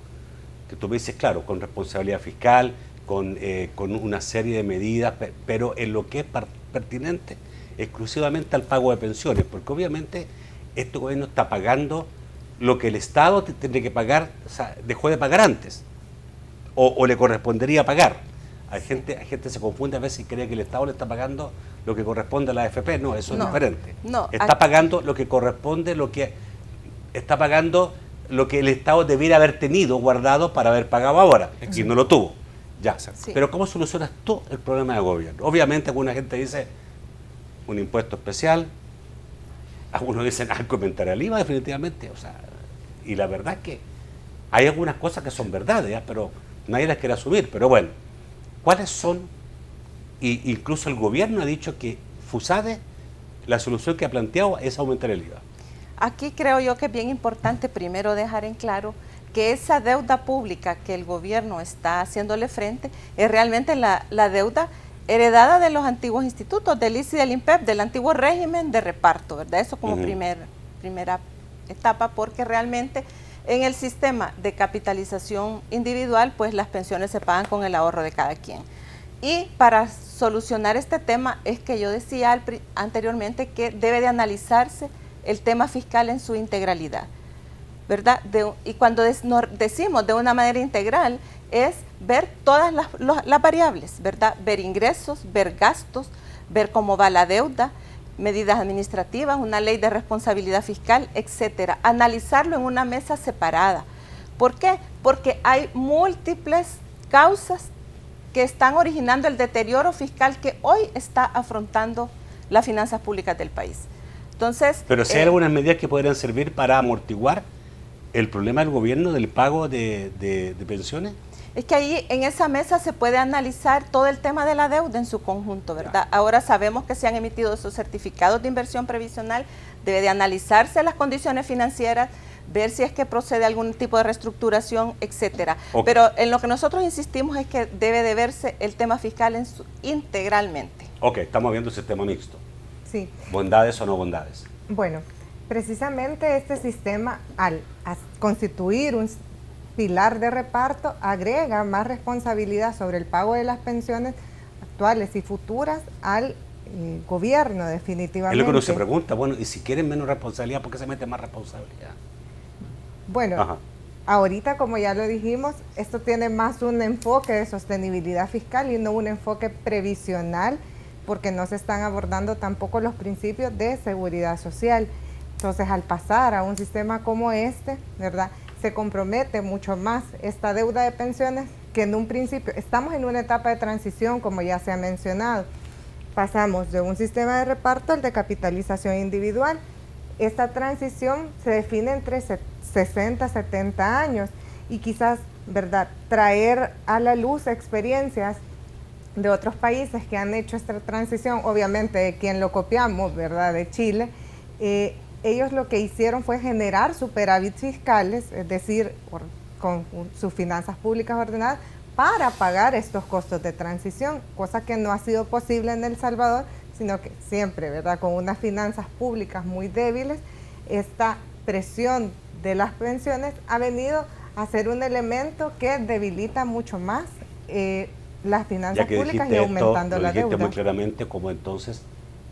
Que tú me dices, claro, con responsabilidad fiscal, con una serie de medidas, pero en lo que es pertinente exclusivamente al pago de pensiones, porque obviamente este gobierno está pagando lo que el Estado tendría que pagar, o sea, dejó de pagar antes, o le correspondería pagar. Hay gente se confunde a veces y cree que el Estado le está pagando lo que corresponde a la AFP. No, eso es diferente. Está pagando lo que corresponde, está pagando lo que el Estado debiera haber tenido guardado para haber pagado ahora, y no lo tuvo. Ya. Sí. Pero ¿cómo solucionas tú el problema de gobierno? Obviamente alguna gente dice un impuesto especial, algunos dicen aumentar el IVA definitivamente, o sea, y la verdad es que hay algunas cosas que son verdades, pero nadie las quiere asumir. Pero bueno, ¿cuáles son? Y incluso el gobierno ha dicho que FUSADE, la solución que ha planteado es aumentar el IVA. Aquí creo yo que es bien importante primero dejar en claro que esa deuda pública que el gobierno está haciéndole frente es realmente la deuda heredada de los antiguos institutos, del ICI y del INPEP, del antiguo régimen de reparto, ¿verdad? Eso como primera etapa, porque realmente en el sistema de capitalización individual, pues las pensiones se pagan con el ahorro de cada quien. Y para solucionar este tema es que yo decía anteriormente que debe de analizarse el tema fiscal en su integralidad, ¿verdad? Y cuando decimos de una manera integral es ver todas las variables, ¿verdad? Ver ingresos, ver gastos, ver cómo va la deuda, medidas administrativas, una ley de responsabilidad fiscal, etcétera. Analizarlo en una mesa separada. ¿Por qué? Porque hay múltiples causas que están originando el deterioro fiscal que hoy está afrontando las finanzas públicas del país. Entonces, pero si hay algunas medidas que podrían servir para amortiguar el problema del gobierno del pago de pensiones. Es que ahí en esa mesa se puede analizar todo el tema de la deuda en su conjunto, ¿verdad? Ahora sabemos que se han emitido esos certificados de inversión previsional, debe de analizarse las condiciones financieras, ver si es que procede algún tipo de reestructuración, etcétera. Okay. Pero en lo que nosotros insistimos es que debe de verse el tema fiscal integralmente. Ok, estamos viendo el sistema mixto. Sí. ¿Bondades o no bondades? Bueno, precisamente este sistema, al constituir un pilar de reparto, agrega más responsabilidad sobre el pago de las pensiones actuales y futuras al gobierno, definitivamente. Es lo que uno se pregunta, bueno, y si quieren menos responsabilidad, ¿por qué se mete más responsabilidad? Bueno, ahorita, como ya lo dijimos, esto tiene más un enfoque de sostenibilidad fiscal y no un enfoque previsional, porque no se están abordando tampoco los principios de seguridad social. Entonces, al pasar a un sistema como este, ¿verdad?, se compromete mucho más esta deuda de pensiones que en un principio. Estamos en una etapa de transición, como ya se ha mencionado. Pasamos de un sistema de reparto al de capitalización individual. Esta transición se define entre 60 a 70 años y quizás, ¿verdad?, traer a la luz experiencias de otros países que han hecho esta transición, obviamente de quien lo copiamos, ¿verdad?, de Chile. Ellos lo que hicieron fue generar superávit fiscales, es decir, con sus finanzas públicas ordenadas, para pagar estos costos de transición, cosa que no ha sido posible en El Salvador, sino que siempre, ¿verdad?, con unas finanzas públicas muy débiles, esta presión de las pensiones ha venido a ser un elemento que debilita mucho más las finanzas públicas y aumentando la deuda. Muy claramente cómo entonces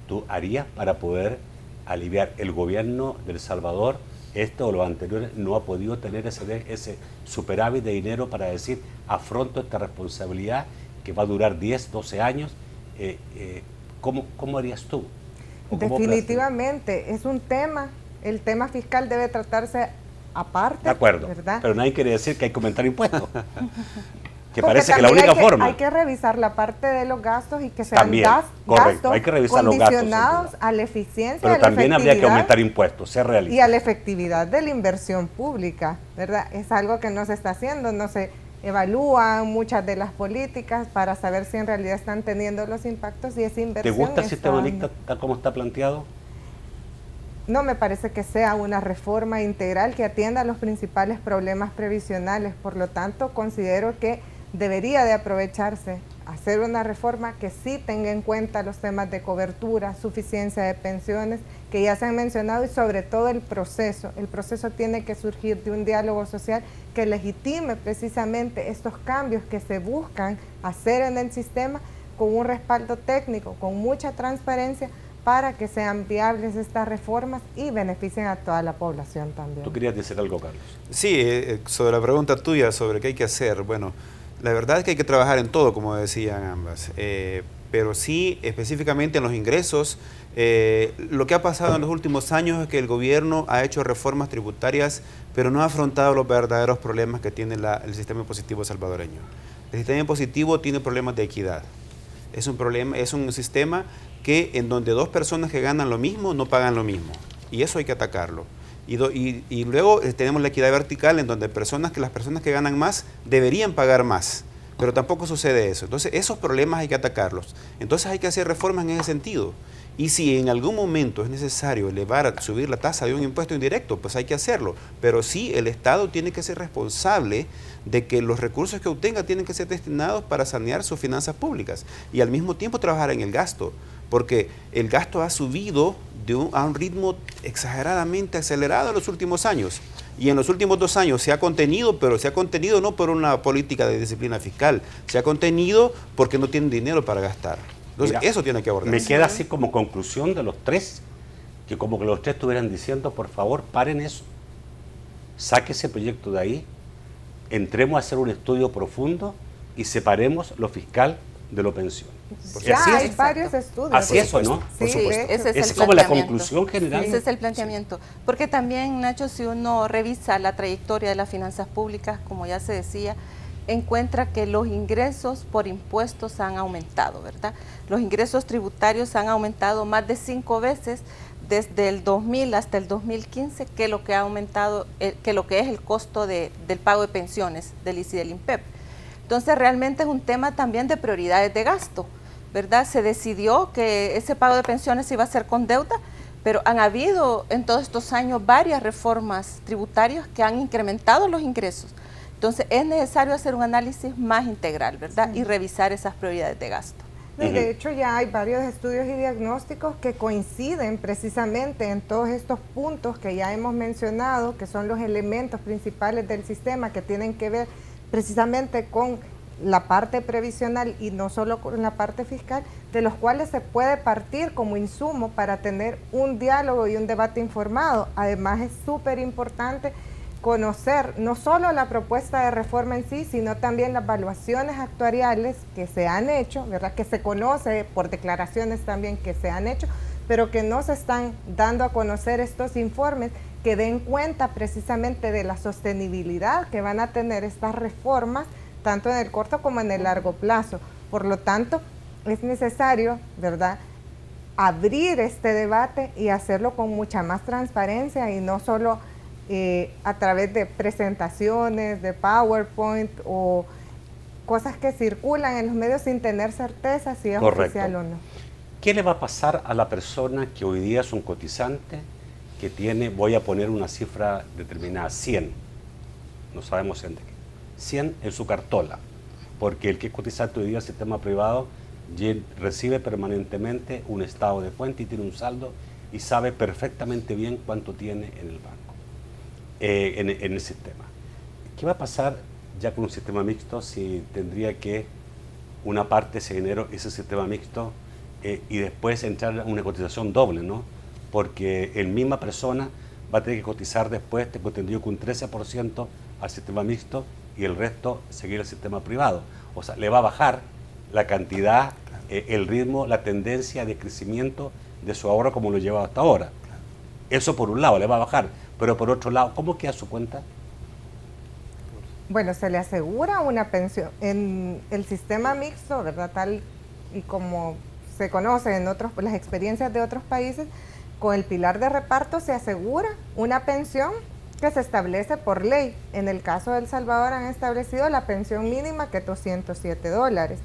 tú harías para poder aliviar. El gobierno de El Salvador, este o los anteriores, no ha podido tener ese superávit de dinero para decir, afronto esta responsabilidad que va a durar 10, 12 años. ¿Cómo harías tú? Definitivamente, es un tema, el tema fiscal debe tratarse aparte. De acuerdo, ¿verdad? Pero nadie quiere decir que hay que aumentar impuestos. Que porque parece que la única forma. Hay que revisar la parte de los gastos y que sean también, gastos hay que revisar condicionados los gastos, a la eficiencia, pero también habría que aumentar impuestos, ser realista. Y a la efectividad de la inversión pública, ¿verdad? Es algo que no se está haciendo, no se evalúan muchas de las políticas para saber si en realidad están teniendo los impactos y esa inversión. ¿Te gusta el sistema mixto tal como está planteado? No me parece que sea una reforma integral que atienda a los principales problemas previsionales, por lo tanto considero que debería de aprovecharse hacer una reforma que sí tenga en cuenta los temas de cobertura, suficiencia de pensiones, que ya se han mencionado, y sobre todo el proceso. El proceso tiene que surgir de un diálogo social que legitime precisamente estos cambios que se buscan hacer en el sistema, con un respaldo técnico, con mucha transparencia, para que sean viables estas reformas y beneficien a toda la población también. ¿Tú querías decir algo, Carlos? Sí, sobre la pregunta tuya sobre qué hay que hacer. Bueno, la verdad es que hay que trabajar en todo, como decían ambas, pero sí específicamente en los ingresos. Lo que ha pasado en los últimos años es que el gobierno ha hecho reformas tributarias, pero no ha afrontado los verdaderos problemas que tiene el sistema impositivo salvadoreño. El sistema impositivo tiene problemas de equidad. Es un sistema que en donde dos personas que ganan lo mismo no pagan lo mismo, y eso hay que atacarlo. Y luego tenemos la equidad vertical, en donde las personas que ganan más deberían pagar más, pero tampoco sucede eso. Entonces esos problemas hay que atacarlos. Entonces hay que hacer reformas en ese sentido. Y si en algún momento es necesario subir la tasa de un impuesto indirecto, pues hay que hacerlo. Pero sí, el Estado tiene que ser responsable de que los recursos que obtenga tienen que ser destinados para sanear sus finanzas públicas. Y al mismo tiempo trabajar en el gasto, porque el gasto ha subido a un ritmo exageradamente acelerado en los últimos años. Y en los últimos 2 años se ha contenido, pero se ha contenido no por una política de disciplina fiscal, se ha contenido porque no tienen dinero para gastar. Entonces, mira, eso tiene que abordarse. Me queda así como conclusión de los tres, que como que los tres estuvieran diciendo, por favor, paren eso, saque ese proyecto de ahí, entremos a hacer un estudio profundo y separemos lo fiscal de lo pensión. Ya hay varios estudios. Así es, ¿no? Sí, ese es como la conclusión general. Ese es el planteamiento. Porque también, Nacho, si uno revisa la trayectoria de las finanzas públicas, como ya se decía, encuentra que los ingresos por impuestos han aumentado, ¿verdad? Los ingresos tributarios han aumentado más de 5 veces desde el 2000 hasta el 2015, que lo que ha aumentado, que lo que es el costo del pago de pensiones del ICS y del INPEP. Entonces realmente es un tema también de prioridades de gasto, ¿verdad? Se decidió que ese pago de pensiones iba a ser con deuda, pero han habido en todos estos años varias reformas tributarias que han incrementado los ingresos. Entonces es necesario hacer un análisis más integral, ¿verdad? Y revisar esas prioridades de gasto. Y de hecho ya hay varios estudios y diagnósticos que coinciden precisamente en todos estos puntos que ya hemos mencionado, que son los elementos principales del sistema que tienen que ver precisamente con la parte previsional y no solo con la parte fiscal, de los cuales se puede partir como insumo para tener un diálogo y un debate informado. Además es súper importante conocer no solo la propuesta de reforma en sí, sino también las evaluaciones actuariales que se han hecho, ¿verdad? Que se conoce por declaraciones también que se han hecho, pero que no se están dando a conocer estos informes que den cuenta precisamente de la sostenibilidad que van a tener estas reformas, tanto en el corto como en el largo plazo. Por lo tanto, es necesario, ¿verdad?, abrir este debate y hacerlo con mucha más transparencia y no solo a través de presentaciones, de PowerPoint o cosas que circulan en los medios sin tener certeza si es oficial o no. ¿Qué le va a pasar a la persona que hoy día es un cotizante que tiene, voy a poner una cifra determinada, 100, no sabemos en de qué, 100 en su cartola, porque el que es cotizante hoy día al sistema privado recibe permanentemente un estado de cuenta y tiene un saldo y sabe perfectamente bien cuánto tiene en el banco, en el sistema? ¿Qué va a pasar ya con un sistema mixto si tendría que una parte ese dinero, ese sistema mixto, y después entrar a una cotización doble, ¿no? Porque el misma persona va a tener que cotizar después, tengo entendido que un 13% al sistema mixto y el resto seguir al sistema privado. O sea, le va a bajar la cantidad, el ritmo, la tendencia de crecimiento de su ahorro como lo lleva hasta ahora. Eso por un lado le va a bajar, pero por otro lado, ¿cómo queda su cuenta? Bueno, se le asegura una pensión. En el sistema mixto, ¿verdad? Tal y como se conoce en las experiencias de otros países, con el pilar de reparto se asegura una pensión que se establece por ley. En el caso de El Salvador han establecido la pensión mínima, que es $207.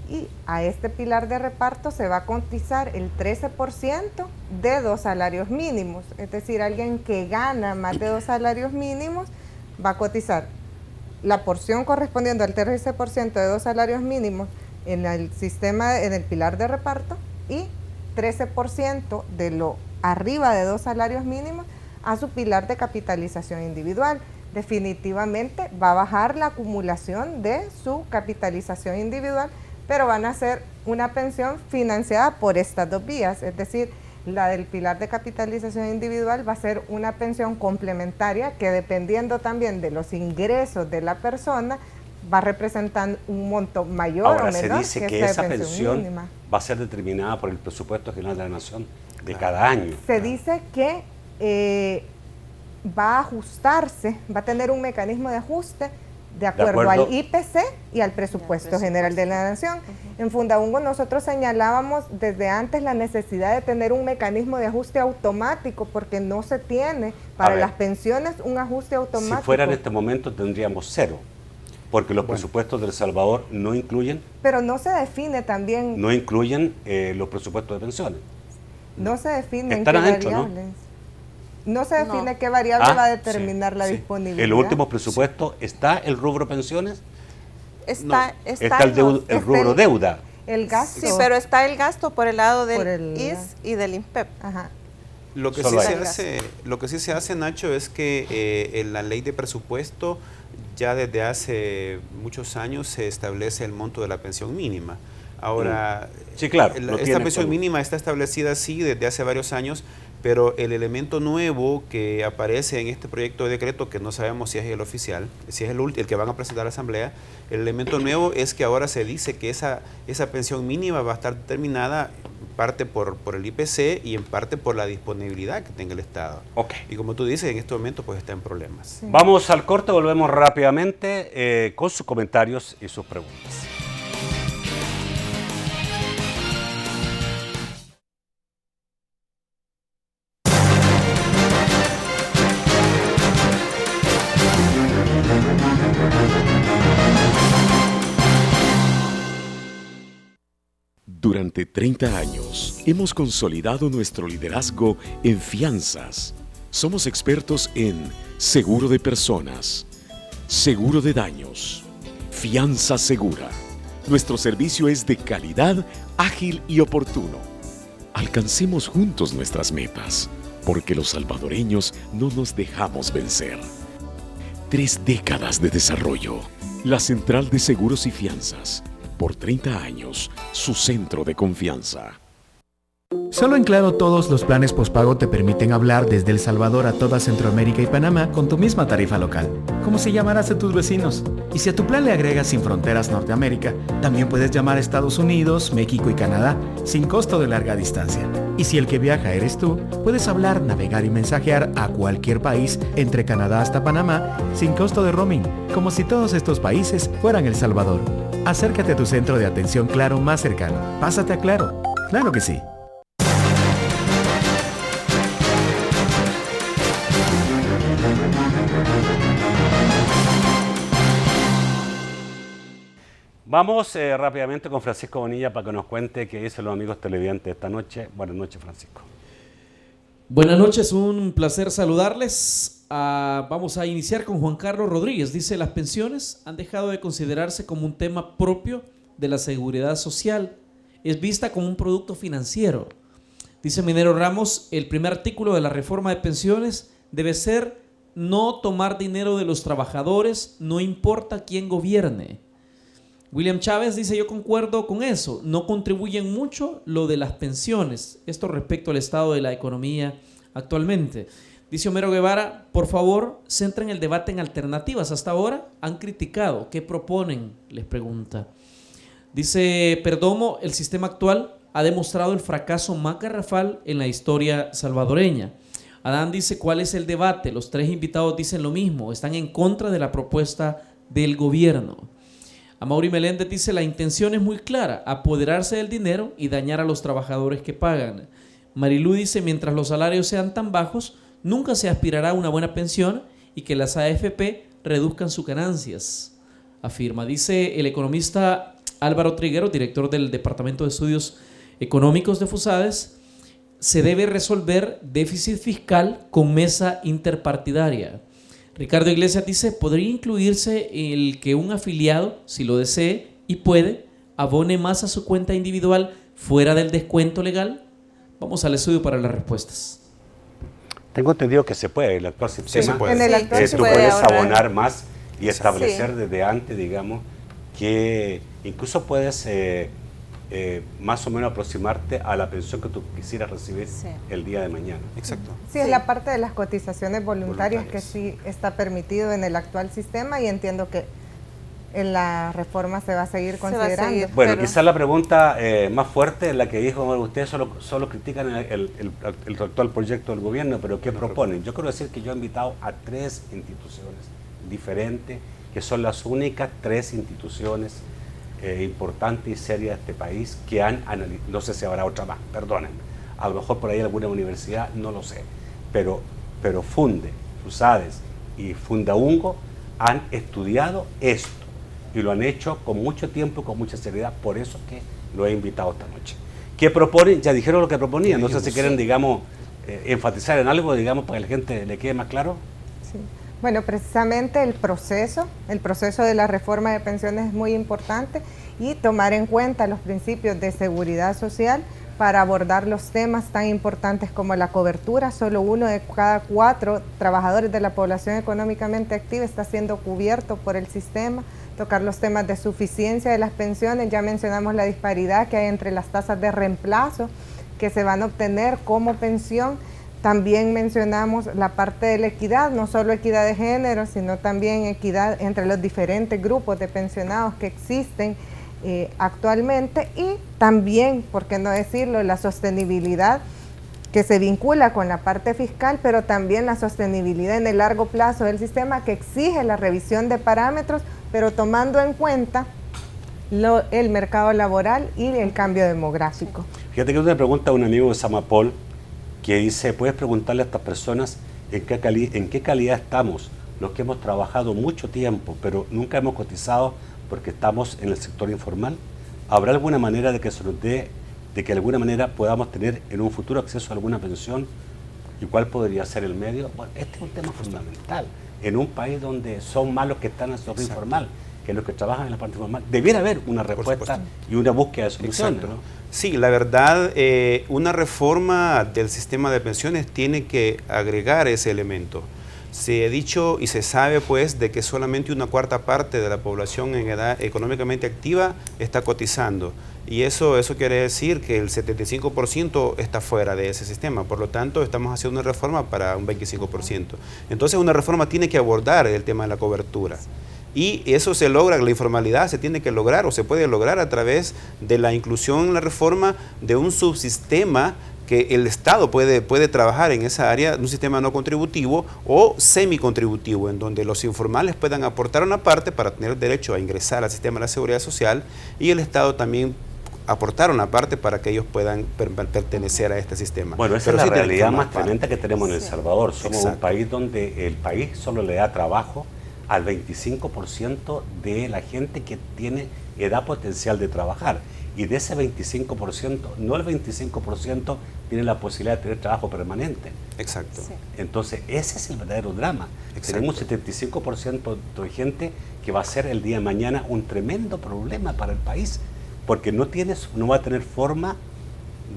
Y a este pilar de reparto se va a cotizar el 13% de 2 salarios mínimos. Es decir, alguien que gana más de 2 salarios mínimos va a cotizar la porción correspondiente al 13% de 2 salarios mínimos, en el sistema, en el pilar de reparto, y 13% de lo arriba de 2 salarios mínimos a su pilar de capitalización individual. Definitivamente va a bajar la acumulación de su capitalización individual, pero van a ser una pensión financiada por estas 2 vías, es decir, la del pilar de capitalización individual va a ser una pensión complementaria que, dependiendo también de los ingresos de la persona, va a representar un monto mayor Ahora, o menor. se dice que esa pensión mínima va a ser determinada por el presupuesto general de la Nación de cada año. Se dice que va a ajustarse, va a tener un mecanismo de ajuste de acuerdo al IPC y al presupuesto general de la Nación. En Fundahungo nosotros señalábamos desde antes la necesidad de tener un mecanismo de ajuste automático, porque no se tiene para las pensiones un ajuste automático. Si fuera en este momento tendríamos 0, porque los presupuestos de El Salvador no incluyen. Pero no se define también. No incluyen los presupuestos de pensiones. No se define qué variables. No se define qué variable va a determinar la disponibilidad. ¿En los últimos presupuestos está el rubro pensiones? Está el rubro deuda. El gasto. Sí, pero está el gasto por el lado del IS y del INPEP. Ajá. Lo que sí se hace, Nacho, es que en la ley de presupuesto ya desde hace muchos años se establece el monto de la pensión mínima. Ahora, sí, claro, esta pensión mínima está establecida así desde hace varios años, pero el elemento nuevo que aparece en este proyecto de decreto, que no sabemos si es el oficial, si es el que van a presentar a la Asamblea, el elemento nuevo es que ahora se dice que esa pensión mínima va a estar determinada en parte por el IPC y en parte por la disponibilidad que tenga el Estado. Y como tú dices, en este momento pues está en problemas. Sí. Vamos al corte, volvemos rápidamente con sus comentarios y sus preguntas. Durante 30 años hemos consolidado nuestro liderazgo en fianzas. Somos expertos en seguro de personas, seguro de daños, fianza segura. Nuestro servicio es de calidad, ágil y oportuno. Alcancemos juntos nuestras metas, porque los salvadoreños no nos dejamos vencer. 3 décadas de desarrollo. La Central de Seguros y Fianzas. Por 30 años, su centro de confianza. Solo en Claro todos los planes postpago te permiten hablar desde El Salvador a toda Centroamérica y Panamá con tu misma tarifa local, como si llamaras a tus vecinos. Y si a tu plan le agregas Sin Fronteras Norteamérica, también puedes llamar a Estados Unidos, México y Canadá sin costo de larga distancia. Y si el que viaja eres tú, puedes hablar, navegar y mensajear a cualquier país entre Canadá hasta Panamá sin costo de roaming, como si todos estos países fueran El Salvador. Acércate a tu centro de atención Claro más cercano. Pásate a Claro. Claro que sí. Vamos rápidamente con Francisco Bonilla para que nos cuente qué dicen los amigos televidentes esta noche. Buenas noches, Francisco. Buenas noches, un placer saludarles. Vamos a iniciar con Juan Carlos Rodríguez. Dice, las pensiones han dejado de considerarse como un tema propio de la seguridad social. Es vista como un producto financiero. Dice Minero Ramos, el primer artículo de la reforma de pensiones debe ser no tomar dinero de los trabajadores, no importa quién gobierne. William Chávez dice, yo concuerdo con eso, no contribuyen mucho lo de las pensiones, esto respecto al estado de la economía actualmente. Dice Homero Guevara, por favor, centren el debate en alternativas, hasta ahora han criticado, ¿qué proponen? Les pregunta. Dice Perdomo, el sistema actual ha demostrado el fracaso más garrafal en la historia salvadoreña. Adán dice, ¿cuál es el debate? Los 3 invitados dicen lo mismo, están en contra de la propuesta del gobierno. Amaury Meléndez dice, la intención es muy clara, apoderarse del dinero y dañar a los trabajadores que pagan. Marilú dice, mientras los salarios sean tan bajos, nunca se aspirará a una buena pensión y que las AFP reduzcan sus ganancias. Afirma, dice el economista Álvaro Triguero, director del Departamento de Estudios Económicos de FUSADES, se debe resolver déficit fiscal con mesa interpartidaria. Ricardo Iglesias dice, podría incluirse el que un afiliado, si lo desee y puede, abone más a su cuenta individual fuera del descuento legal? Vamos al estudio para las respuestas. Tengo entendido que se puede, el actual sistema. Sí, se puede. En el actual Tú puedes abonar más y Exacto. establecer desde antes, digamos, que incluso puedes más o menos aproximarte a la pensión que tú quisieras recibir el día de mañana. Exacto. Sí, es la parte de las cotizaciones voluntarias que sí está permitido en el actual sistema y entiendo que en la reforma se va a seguir considerando. Bueno, quizás la pregunta más fuerte es la que dijo, ustedes solo critican el actual proyecto del gobierno, pero ¿qué proponen? Yo quiero decir que yo he invitado a 3 instituciones diferentes, que son las únicas 3 instituciones importantes y serias de este país que han analizado, no sé si habrá otra más, perdónenme, a lo mejor por ahí alguna universidad, no lo sé, pero Funde, FUSADES y Fundaungo han estudiado esto y lo han hecho con mucho tiempo y con mucha seriedad, por eso es que lo he invitado esta noche. ¿Qué proponen? Ya dijeron lo que proponían, no sé si quieren, digamos, enfatizar en algo, digamos, para que la gente le quede más claro. Sí. Bueno, precisamente el proceso de la reforma de pensiones es muy importante y tomar en cuenta los principios de seguridad social para abordar los temas tan importantes como la cobertura. Solo 1 de cada 4 trabajadores de la población económicamente activa está siendo cubierto por el sistema. Tocar los temas de suficiencia de las pensiones, ya mencionamos la disparidad que hay entre las tasas de reemplazo que se van a obtener como pensión. También mencionamos la parte de la equidad, no solo equidad de género, sino también equidad entre los diferentes grupos de pensionados que existen actualmente y también, por qué no decirlo, la sostenibilidad que se vincula con la parte fiscal, pero también la sostenibilidad en el largo plazo del sistema que exige la revisión de parámetros, pero tomando en cuenta el mercado laboral y el cambio demográfico. Fíjate que una pregunta a un amigo de Samapol que dice, ¿puedes preguntarle a estas personas en qué calidad estamos? Los que hemos trabajado mucho tiempo, pero nunca hemos cotizado porque estamos en el sector informal. ¿Habrá alguna manera de que se nos dé, de que de alguna manera podamos tener en un futuro acceso a alguna pensión? ¿Y cuál podría ser el medio? Bueno, este es un tema fundamental. En un país donde son más los que están en el sector informal que los que trabajan en la parte informal, debiera haber una respuesta y una búsqueda de soluciones, ¿no? Sí, la verdad, una reforma del sistema de pensiones tiene que agregar ese elemento. Se ha dicho y se sabe pues de que solamente 1/4 parte de la población en edad económicamente activa está cotizando y eso quiere decir que el 75% está fuera de ese sistema, por lo tanto estamos haciendo una reforma para un 25%. Entonces una reforma tiene que abordar el tema de la cobertura. Y eso se logra, la informalidad se tiene que lograr o se puede lograr a través de la inclusión en la reforma de un subsistema que el Estado puede trabajar en esa área, un sistema no contributivo o semicontributivo, en donde los informales puedan aportar una parte para tener derecho a ingresar al sistema de la seguridad social y el Estado también aportar una parte para que ellos puedan pertenecer a este sistema. Bueno, esa es la realidad más tremenda que tenemos en El Salvador. Somos un país donde el país solo le da trabajo al 25% de la gente que tiene edad potencial de trabajar. Y de ese 25%, no el 25% tiene la posibilidad de tener trabajo permanente. Exacto. Sí. Entonces, ese es el verdadero drama. Exacto. Tenemos un 75% de gente que va a ser el día de mañana un tremendo problema para el país, porque no va a tener forma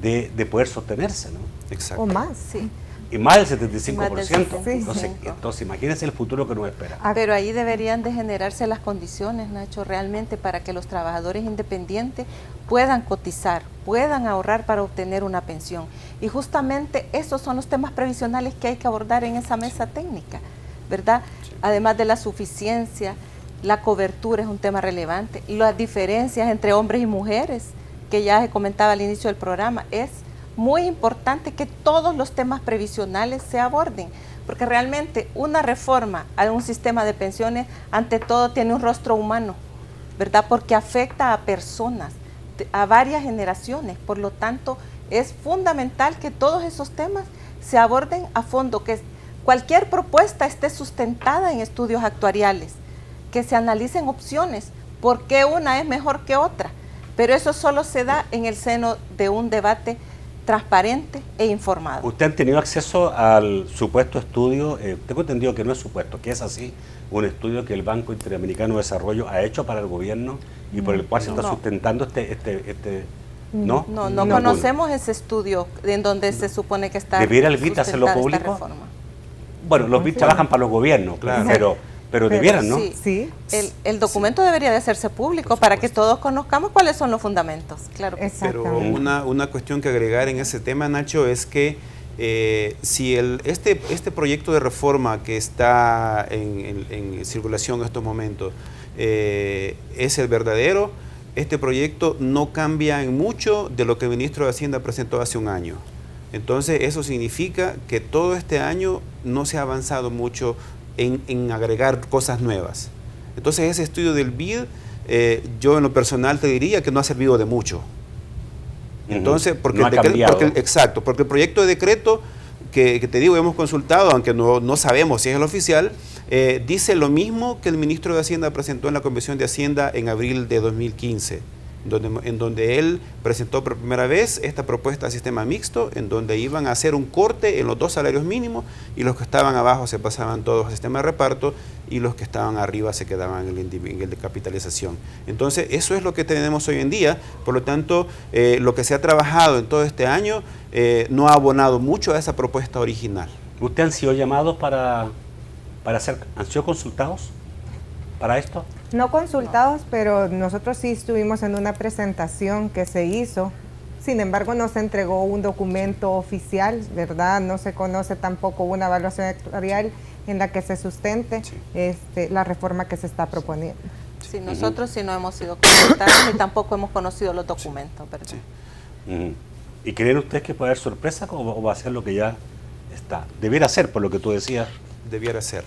de poder sostenerse, ¿no? Exacto. O más, sí. Y más del 75%. Sí, entonces, imagínense el futuro que nos espera. Pero ahí deberían de generarse las condiciones, Nacho, realmente para que los trabajadores independientes puedan cotizar, puedan ahorrar para obtener una pensión. Y justamente esos son los temas previsionales que hay que abordar en esa mesa técnica, ¿verdad? Sí. Además de la suficiencia, la cobertura es un tema relevante, las diferencias entre hombres y mujeres, que ya se comentaba al inicio del programa, es muy importante que todos los temas previsionales se aborden, porque realmente una reforma a un sistema de pensiones, ante todo, tiene un rostro humano, ¿verdad? Porque afecta a personas, a varias generaciones, por lo tanto, es fundamental que todos esos temas se aborden a fondo, que cualquier propuesta esté sustentada en estudios actuariales, que se analicen opciones, por qué una es mejor que otra, pero eso solo se da en el seno de un debate transparente e informado. ¿Usted ha tenido acceso al supuesto estudio? Tengo entendido que no es supuesto, que es así, un estudio que el Banco Interamericano de Desarrollo ha hecho para el gobierno y por el cual se está sustentando ¿no? No conocemos ese estudio en donde se supone que está ¿debiera el BIT hacerlo público? Bueno, los BIT trabajan para los gobiernos, claro. Pero debieran, ¿no? Sí. El documento debería de hacerse público para que todos conozcamos cuáles son los fundamentos. Claro que sí. Pero una cuestión que agregar en ese tema, Nacho, es que si este proyecto de reforma que está en circulación en estos momentos es el verdadero, este proyecto no cambia en mucho de lo que el ministro de Hacienda presentó hace un año. Entonces eso significa que todo este año no se ha avanzado mucho en agregar cosas nuevas. Entonces ese estudio del BID, yo en lo personal te diría que no ha servido de mucho. Entonces, porque el proyecto de decreto que te digo, hemos consultado, aunque no sabemos si es el oficial, dice lo mismo que el ministro de Hacienda presentó en la Comisión de Hacienda en abril de 2015. En donde él presentó por primera vez esta propuesta de sistema mixto, en donde iban a hacer un corte en los 2 salarios mínimos y los que estaban abajo se pasaban todos al sistema de reparto y los que estaban arriba se quedaban en el de capitalización. Entonces, eso es lo que tenemos hoy en día. Por lo tanto, lo que se ha trabajado en todo este año no ha abonado mucho a esa propuesta original. ¿Ustedes han sido llamados han sido consultados para esto? No consultados, pero nosotros sí estuvimos en una presentación que se hizo. Sin embargo, no se entregó un documento oficial, ¿verdad? No se conoce tampoco una evaluación actuarial en la que se sustente la reforma que se está proponiendo. Sí, nosotros sí no hemos sido consultados ni tampoco hemos conocido los documentos, ¿verdad? ¿Y creen ustedes que puede haber sorpresa o va a ser lo que ya está? Debiera ser, por lo que tú decías. Debiera ser.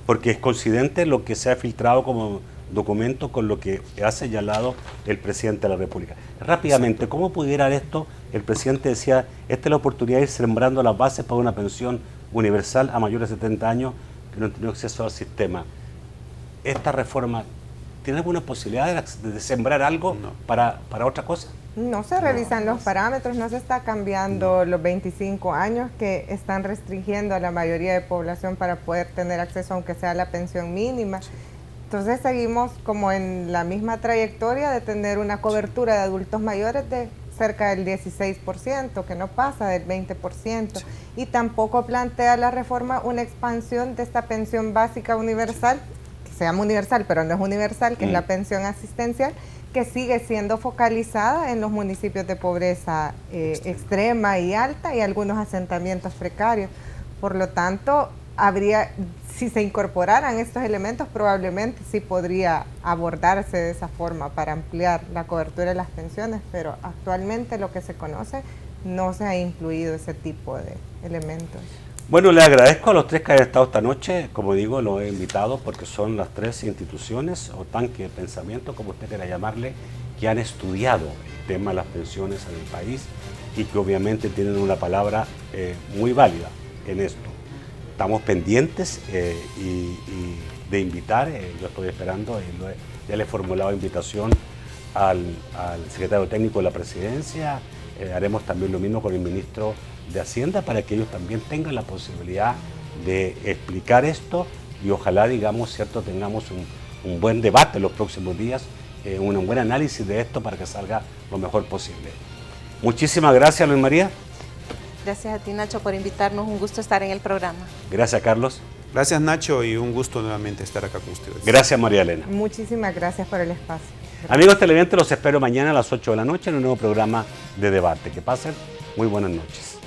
Porque es coincidente lo que se ha filtrado como documento con lo que ha señalado el presidente de la República. Rápidamente, ¿cómo pudiera esto? El presidente decía, esta es la oportunidad de ir sembrando las bases para una pensión universal a mayores de 70 años que no han tenido acceso al sistema. ¿Esta reforma tiene alguna posibilidad de sembrar algo para otra cosa? No se revisan los parámetros, no se está cambiando los 25 años que están restringiendo a la mayoría de población para poder tener acceso aunque sea a la pensión mínima. Entonces seguimos como en la misma trayectoria de tener una cobertura de adultos mayores de cerca del 16%, que no pasa del 20%, y tampoco plantea la reforma una expansión de esta pensión básica universal, que se llama universal, pero no es universal, que es la pensión asistencial, que sigue siendo focalizada en los municipios de pobreza extrema y alta y algunos asentamientos precarios. Por lo tanto, si se incorporaran estos elementos, probablemente sí podría abordarse de esa forma para ampliar la cobertura de las pensiones, pero actualmente lo que se conoce no se ha incluido ese tipo de elementos. Bueno, le agradezco a los 3 que hayan estado esta noche. Como digo, los he invitado porque son las 3 instituciones o tanque de pensamiento, como usted quiera llamarle, que han estudiado el tema de las pensiones en el país y que obviamente tienen una palabra muy válida en esto. Estamos pendientes de invitar, yo estoy esperando, ya le he formulado invitación al secretario técnico de la Presidencia, haremos también lo mismo con el ministro de Hacienda para que ellos también tengan la posibilidad de explicar esto y ojalá, digamos, cierto, tengamos un buen debate en los próximos días, un buen análisis de esto para que salga lo mejor posible. Muchísimas gracias, Luis María. Gracias a ti, Nacho, por invitarnos. Un gusto estar en el programa. Gracias, Carlos. Gracias, Nacho, y un gusto nuevamente estar acá con ustedes. Gracias, María Elena. Muchísimas gracias por el espacio. Gracias. Amigos televidentes, los espero mañana a las 8 de la noche en un nuevo programa de debate. Que pasen muy buenas noches.